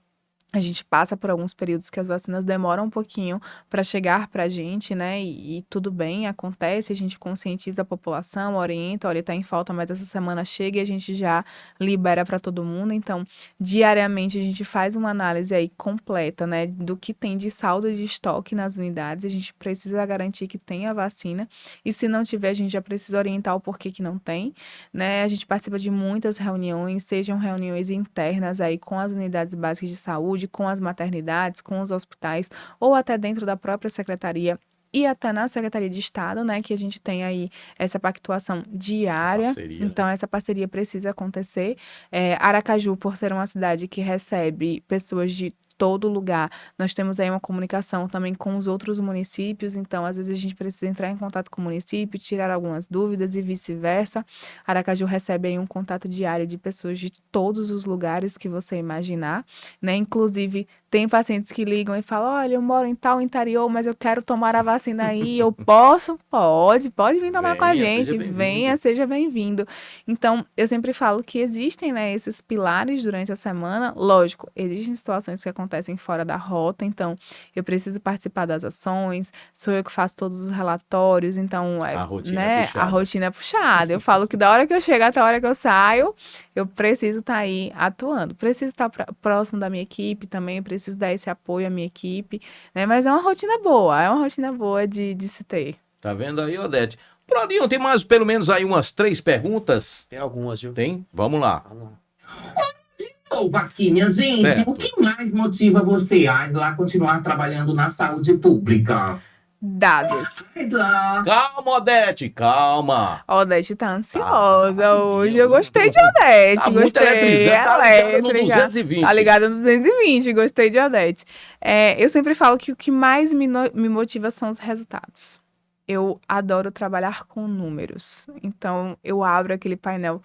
a gente passa por alguns períodos que as vacinas demoram um pouquinho para chegar para a gente, né? E tudo bem, acontece, a gente conscientiza a população, orienta, olha, tá em falta, mas essa semana chega e a gente já libera para todo mundo. Então, diariamente a gente faz uma análise aí completa, né? Do que tem de saldo de estoque nas unidades. A gente precisa garantir que tenha vacina. E se não tiver, a gente já precisa orientar o porquê que não tem, né? A gente participa de muitas reuniões, sejam reuniões internas aí com as unidades básicas de saúde, com as maternidades, com os hospitais, ou até dentro da própria secretaria e até na Secretaria de Estado, né, que a gente tem aí essa pactuação diária. Parceria. Então, essa parceria precisa acontecer. Aracaju, por ser uma cidade que recebe pessoas de todo lugar, nós temos aí uma comunicação também com os outros municípios, então às vezes a gente precisa entrar em contato com o município, tirar algumas dúvidas e vice-versa. Aracaju recebe aí um contato diário de pessoas de todos os lugares que você imaginar, né? Inclusive, tem pacientes que ligam e falam, olha, eu moro em tal interior, mas eu quero tomar a vacina aí, eu posso? Pode vir tomar com a Venha, gente, seja bem-vindo. venha, seja bem-vindo. Então, eu sempre falo que existem, né, esses pilares durante a semana, lógico, existem situações que acontecem fora da rota, então eu preciso participar das ações, sou eu que faço todos os relatórios, então, A rotina é né, puxada. a rotina é puxada. Eu falo que da hora que eu chego até a hora que eu saio, eu preciso estar aí atuando, preciso estar próximo da minha equipe também, eu preciso dar esse apoio à minha equipe, né, mas é uma rotina boa de se ter. Tá vendo aí, Odete? Brodinho, tem mais pelo menos aí umas 3 perguntas? Tem algumas, viu? Tem? Vamos lá. Vamos lá. Novo aqui, minha gente, Certo. o que mais motiva você, Isla, a continuar trabalhando na saúde pública? Dados. Isla, Calma, Odete, calma. A Odete tá ansiosa Tá, hoje. rapidinho. Eu gostei de Odete. Tá muito gostei. eletrizante, tá ligada no Elétrica. 220. Tá ligada no 220. Gostei de Odete. Eu sempre falo que o que mais me motiva são os resultados. Eu adoro trabalhar com números. Então, eu abro aquele painel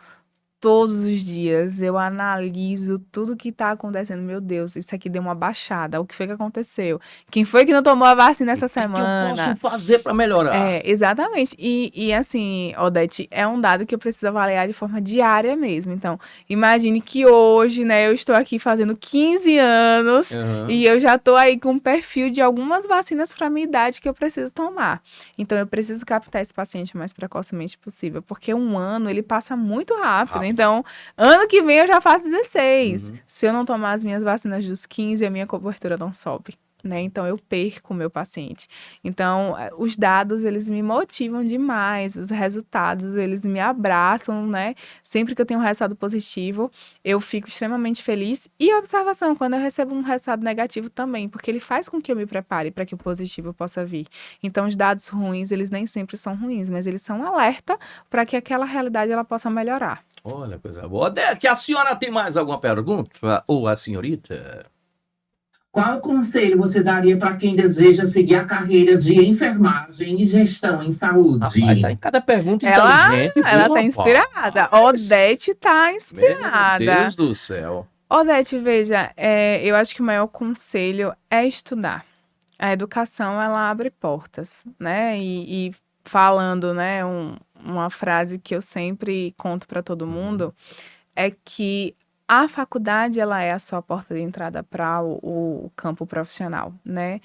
todos os dias eu analiso tudo que tá acontecendo. Meu Deus, isso aqui deu uma baixada. O que foi que aconteceu? Quem foi que não tomou a vacina essa O que eu semana? posso fazer para melhorar? Exatamente. E assim, Odete, é um dado que eu preciso avaliar de forma diária mesmo. Então, imagine que hoje, né, eu estou aqui fazendo 15 anos Aham. e eu já estou aí com um perfil de algumas vacinas para minha idade que eu preciso tomar. Então, eu preciso captar esse paciente o mais precocemente possível, porque um ano ele passa muito rápido. Então, ano que vem eu já faço 16. Uhum. Se eu não tomar as minhas vacinas dos 15, a minha cobertura não sobe. Né? Então, eu perco o meu paciente. Então, os dados, eles me motivam demais, os resultados, eles me abraçam, né? Sempre que eu tenho um resultado positivo, eu fico extremamente feliz. E a observação, quando eu recebo um resultado negativo também, porque ele faz com que eu me prepare para que o positivo possa vir. Então, os dados ruins, eles nem sempre são ruins, mas eles são um alerta para que aquela realidade ela possa melhorar. Olha, coisa boa. Odete, a senhora tem mais alguma pergunta? Ou a senhorita? Qual conselho você daria para quem deseja seguir a carreira de enfermagem e gestão em saúde? Rapaz, tá em cada pergunta Ela inteligente, viu, tá rapaz? inspirada. Odete tá inspirada. Meu Deus do céu. Odete, veja, eu acho que o maior conselho é estudar. A educação, ela abre portas, né? E falando, né, uma frase que eu sempre conto para todo mundo, é que a faculdade, ela é a sua porta de entrada para o campo profissional, né?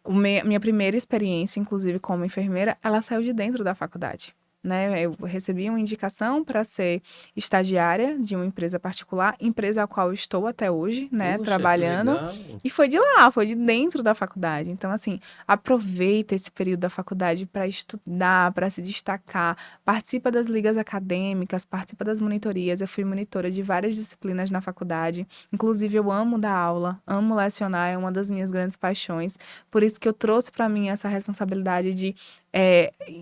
Minha primeira experiência, inclusive como enfermeira, ela saiu de dentro da faculdade. Né? Eu recebi uma indicação para ser estagiária de uma empresa particular, empresa a qual eu estou até hoje, né, Puxa, que trabalhando. legal. E foi de lá, foi de dentro da faculdade. Então, assim, aproveita esse período da faculdade para estudar, para se destacar, participa das ligas acadêmicas, participa das monitorias. Eu fui monitora de várias disciplinas na faculdade. Inclusive, eu amo dar aula, amo lecionar, é uma das minhas grandes paixões. Por isso que eu trouxe para mim essa responsabilidade de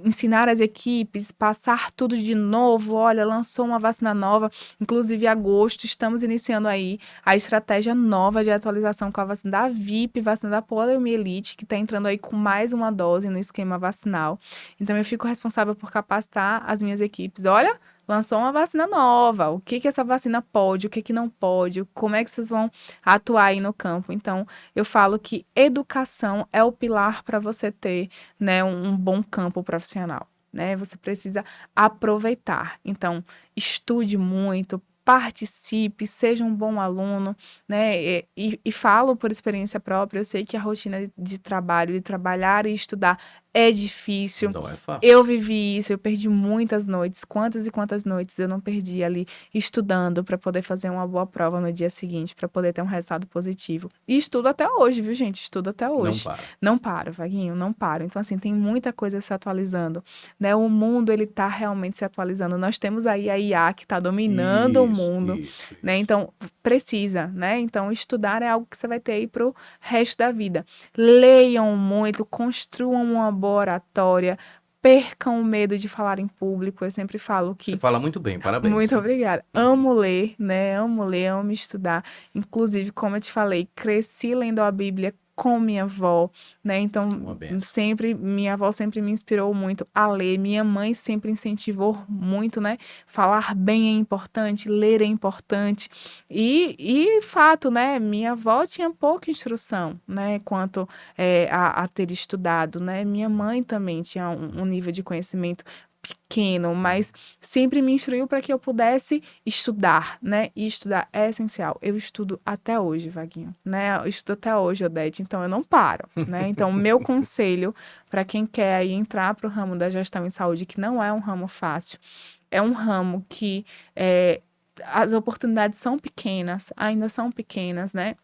ensinar as equipes, passar tudo de novo. Olha, lançou uma vacina nova, inclusive em agosto, estamos iniciando aí a estratégia nova de atualização com a vacina da VIP, vacina da poliomielite, que está entrando aí com mais uma dose no esquema vacinal. Então, eu fico responsável por capacitar as minhas equipes. Olha, lançou uma vacina nova, o que essa vacina pode, o que não pode, como é que vocês vão atuar aí no campo. Então, eu falo que educação é o pilar para você ter, né, um bom campo profissional, né? Você precisa aproveitar. Então, estude muito, participe, seja um bom aluno, né? E falo por experiência própria, eu sei que a rotina de trabalho, de trabalhar e estudar é difícil. Não é fácil. Eu vivi isso, eu perdi muitas noites, quantas e quantas noites eu não perdi ali estudando para poder fazer uma boa prova no dia seguinte, para poder ter um resultado positivo. E estudo até hoje, viu, gente? Estudo até hoje. Não para. Não paro, Vaguinho, não paro. Então, assim, tem muita coisa se atualizando, né? O mundo, ele tá realmente se atualizando. Nós temos aí a IA que tá dominando o mundo, né? Então, precisa, né? Então, estudar é algo que você vai ter aí pro resto da vida. Leiam muito, construam uma boa oratória, percam o medo de falar em público. Eu sempre falo que... Você fala muito bem, parabéns. Muito obrigada. Amo ler, né? Amo ler, amo estudar. Inclusive, como eu te falei, cresci lendo a Bíblia com minha avó, né? Então, minha avó sempre me inspirou muito a ler. Minha mãe sempre incentivou muito, né? Falar bem é importante, ler é importante. E fato, né? Minha avó tinha pouca instrução, né? Quanto a ter estudado, né? Minha mãe também tinha um nível de conhecimento pequeno, mas sempre me instruiu para que eu pudesse estudar, né? E estudar é essencial. Eu estudo até hoje, Vaguinho, né? Eu estudo até hoje, Odete, então eu não paro, né? Então, o meu conselho para quem quer aí entrar para o ramo da gestão em saúde, que não é um ramo fácil, é um ramo que as oportunidades são pequenas, ainda são pequenas, né?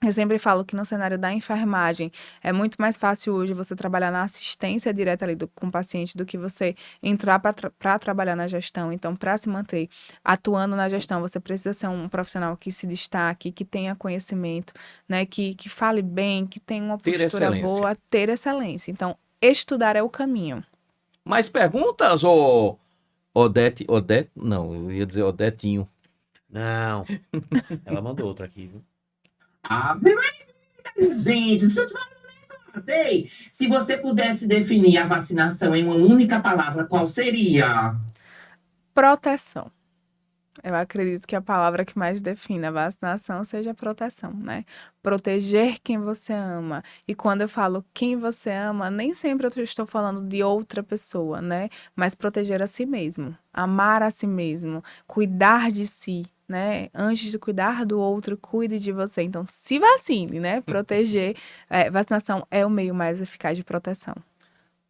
Eu sempre falo que no cenário da enfermagem é muito mais fácil hoje você trabalhar na assistência direta ali com o paciente do que você entrar para trabalhar na gestão. Então, para se manter atuando na gestão, você precisa ser um profissional que se destaque, que tenha conhecimento, né, que fale bem, que tenha uma postura boa, ter excelência. Então, estudar é o caminho. Mais perguntas, ô Odete? Odete? Não, eu ia dizer Odetinho. Não. Ela mandou outra aqui, viu? Ave Maria, gente, isso eu tô falando um negócio, ei. Se você pudesse definir a vacinação em uma única palavra, qual seria? Proteção. Eu acredito que a palavra que mais define a vacinação seja proteção, né? Proteger quem você ama. E quando eu falo quem você ama, nem sempre eu estou falando de outra pessoa, né? Mas proteger a si mesmo, amar a si mesmo, cuidar de si, né? Antes de cuidar do outro, cuide de você. Então, se vacine, né? Proteger. Vacinação é o meio mais eficaz de proteção.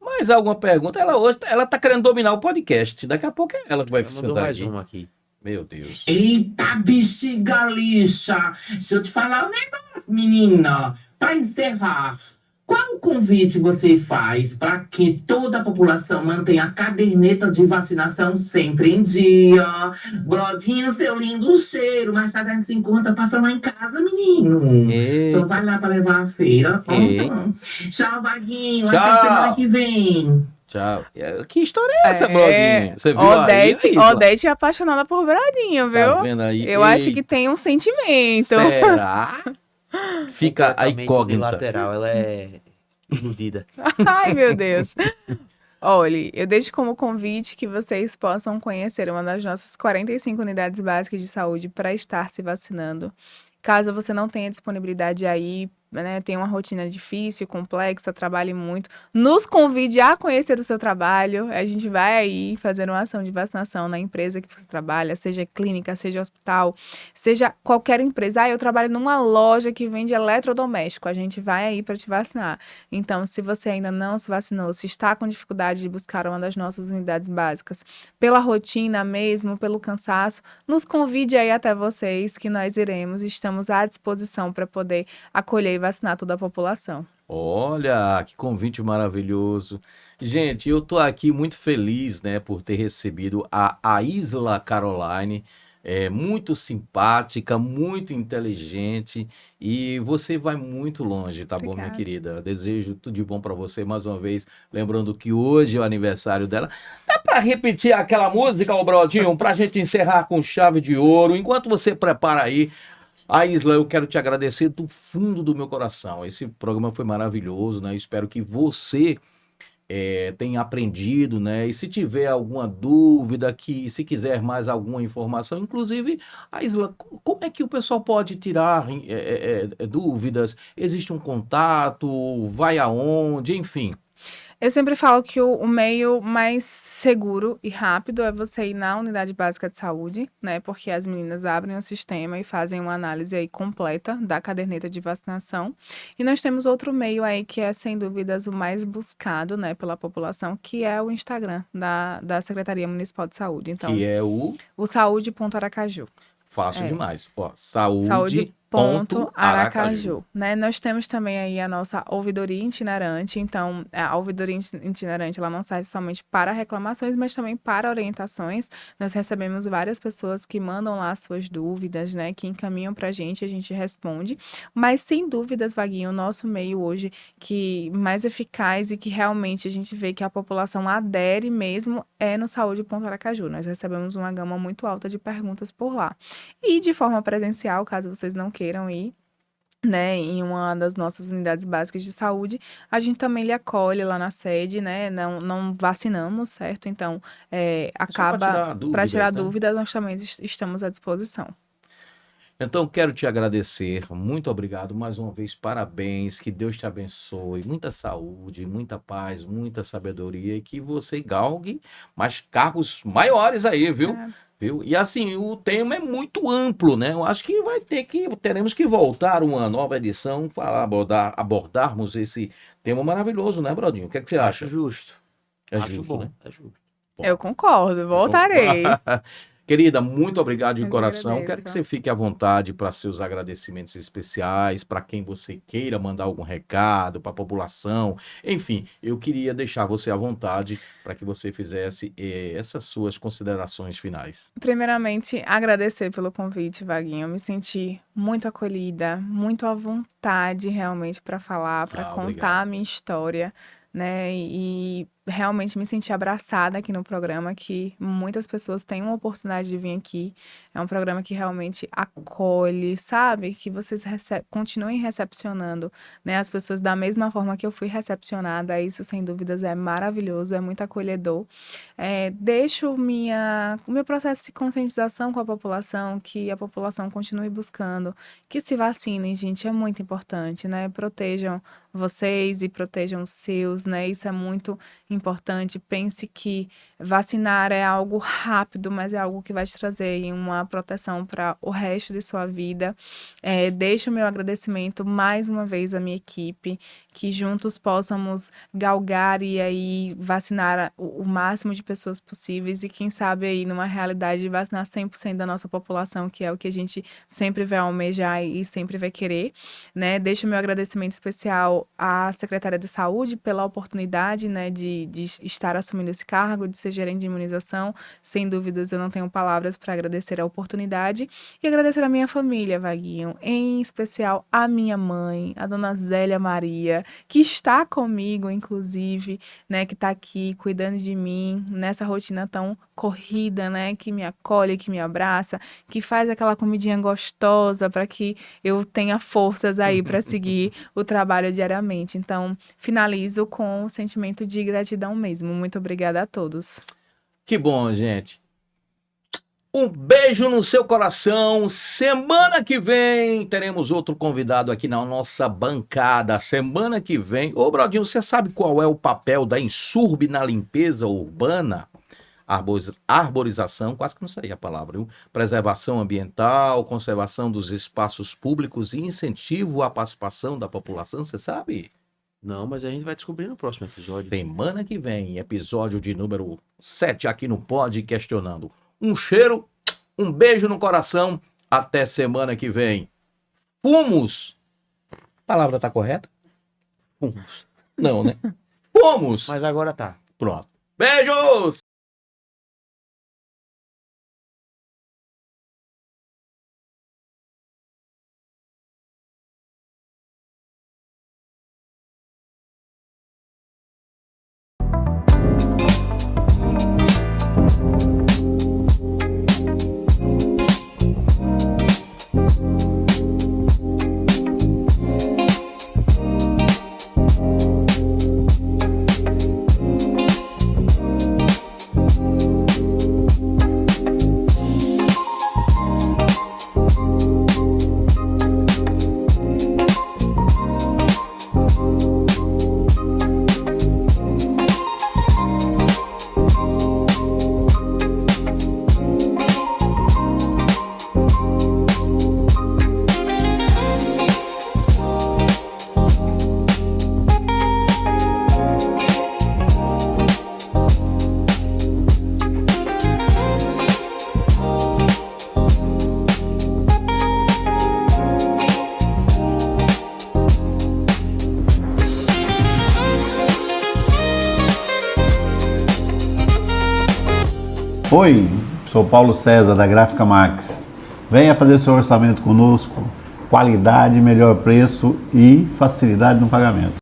Mais alguma pergunta? Ela hoje, ela tá querendo dominar o podcast. Daqui a pouco é ela que vai Já mandou sentar mais aqui. uma aqui. Meu Deus. Eita, bexiga lixa! Se eu te falar um negócio, menina, para encerrar, qual convite você faz para que toda a população mantenha a caderneta de vacinação sempre em dia? Brodinho, seu lindo cheiro, mais tarde a gente se encontra, passa lá em casa, menino. Só Eita. vai lá para levar a feira. Ei. Tchau, Vaguinho, Tchau. até semana que vem. Tchau. Que história é essa, Brodinho? Você viu Odete, aí, Isla? Odete é apaixonada por Brodinho, viu? Tá vendo aí? Eu acho que tem um sentimento. Será? Fica a Completamente incógnita. unilateral, ela é iludida. Ai, meu Deus. Olhe, eu deixo como convite que vocês possam conhecer uma das nossas 45 unidades básicas de saúde para estar se vacinando. Caso você não tenha disponibilidade aí, né, tenha uma rotina difícil, complexa, trabalhe muito, nos convide a conhecer o seu trabalho. A gente vai aí fazer uma ação de vacinação na empresa que você trabalha, seja clínica, seja hospital, seja qualquer empresa. Eu trabalho numa loja que vende eletrodoméstico. A gente vai aí para te vacinar. Então, se você ainda não se vacinou, se está com dificuldade de buscar uma das nossas unidades básicas, pela rotina mesmo, pelo cansaço, nos convide aí até vocês, que nós iremos, estamos à disposição para poder acolher e vacinar toda a população. Olha, que convite maravilhoso. Gente, eu tô aqui muito feliz, né, por ter recebido a Isla Caroline. Muito simpática, muito inteligente e você vai muito longe, tá bom, minha Obrigada. querida? Desejo tudo de bom pra você mais uma vez, lembrando que hoje é o aniversário dela. Dá pra repetir aquela música, ô Brodinho, pra gente encerrar com chave de ouro? Enquanto você prepara aí, a Isla, eu quero te agradecer do fundo do meu coração. Esse programa foi maravilhoso, né? Espero que você tenha aprendido, né? E se tiver alguma dúvida, que se quiser mais alguma informação, inclusive, a Isla, como é que o pessoal pode tirar dúvidas? Existe um contato? Vai aonde? Enfim. Eu sempre falo que o meio mais seguro e rápido é você ir na unidade básica de saúde, né? Porque as meninas abrem o sistema e fazem uma análise aí completa da caderneta de vacinação. E nós temos outro meio aí que é, sem dúvidas, o mais buscado, né, pela população, que é o Instagram da Secretaria Municipal de Saúde. Então, Que é o o saúde.aracaju. fácil É. demais. Ó, Saúde.aracaju, saúde.aracaju. né? Nós temos também aí a nossa ouvidoria itinerante. Então, a ouvidoria itinerante, ela não serve somente para reclamações, mas também para orientações. Nós recebemos várias pessoas que mandam lá suas dúvidas, né? Que encaminham para a gente responde. Mas, sem dúvidas, Vaguinho, o nosso meio hoje que mais eficaz e que realmente a gente vê que a população adere mesmo é no saúde.aracaju. Nós recebemos uma gama muito alta de perguntas por lá. E de forma presencial, caso vocês não queiram ir, né, em uma das nossas unidades básicas de saúde, a gente também lhe acolhe lá na sede, né, não vacinamos, certo? Então, acaba, para tirar né? dúvidas, nós também estamos à disposição. Então, quero te agradecer. Muito obrigado mais uma vez. Parabéns. Que Deus te abençoe. Muita saúde, muita paz, muita sabedoria e que você galgue mais cargos maiores aí, viu? Viu? E assim, o tema é muito amplo, né? Eu acho que teremos que voltar uma nova edição, abordarmos esse tema maravilhoso, né, Brodinho? O que é que você acha? Acho justo. É Acho justo, bom, né? é justo. Bom. Eu concordo, voltarei. Querida, muito obrigado de Eu que coração. Quero que agradeço. você fique à vontade para seus agradecimentos especiais, para quem você queira mandar algum recado para a população. Enfim, eu queria deixar você à vontade para que você fizesse essas suas considerações finais. Primeiramente, agradecer pelo convite, Vaguinho. Eu me senti muito acolhida, muito à vontade realmente para falar, para contar Obrigado. a minha história, né? E realmente me senti abraçada aqui no programa, que muitas pessoas têm uma oportunidade de vir aqui. É um programa que realmente acolhe, sabe? Que vocês continuem recepcionando, né, as pessoas da mesma forma que eu fui recepcionada. Isso, sem dúvidas, é maravilhoso, é muito acolhedor. Deixo o meu processo de conscientização com a população, que a população continue buscando, que se vacinem, gente, é muito importante, né? Protejam vocês e protejam os seus, né? Isso é muito importante. Pense que vacinar é algo rápido, mas é algo que vai te trazer uma proteção para o resto de sua vida. Deixo o meu agradecimento mais uma vez à minha equipe, que juntos possamos galgar e aí vacinar o máximo de pessoas possíveis e quem sabe aí numa realidade de vacinar 100% da nossa população, que é o que a gente sempre vai almejar e sempre vai querer, né? Deixo o meu agradecimento especial à Secretaria de Saúde pela oportunidade, né, de estar assumindo esse cargo, de ser gerente de imunização. Sem dúvidas, eu não tenho palavras para agradecer a oportunidade e agradecer a minha família, Vaguinho, em especial a minha mãe, a dona Zélia Maria, que está comigo, inclusive, né, que está aqui cuidando de mim nessa rotina tão corrida, né, que me acolhe, que me abraça, que faz aquela comidinha gostosa para que eu tenha forças aí para seguir o trabalho diariamente. Então, finalizo com um sentimento de gratidão mesmo. Muito obrigada a todos. Que bom, gente. Um beijo no seu coração. Semana que vem teremos outro convidado aqui na nossa bancada. Semana que vem. Ô, Brodinho, você sabe qual é o papel da Insurb na limpeza urbana? Arborização, quase que não saía a palavra, viu? Preservação ambiental, conservação dos espaços públicos e incentivo à participação da população, você sabe? Não, mas a gente vai descobrir no próximo episódio. Semana que vem, episódio de número 7 aqui no Pod Questionando. Um cheiro, um beijo no coração, até semana que vem. Fomos! A palavra tá correta? Fomos. Não, né? Fomos! Mas agora tá. Pronto. Beijos! Oi, sou Paulo César da Gráfica Max. Venha fazer seu orçamento conosco. Qualidade, melhor preço e facilidade no pagamento.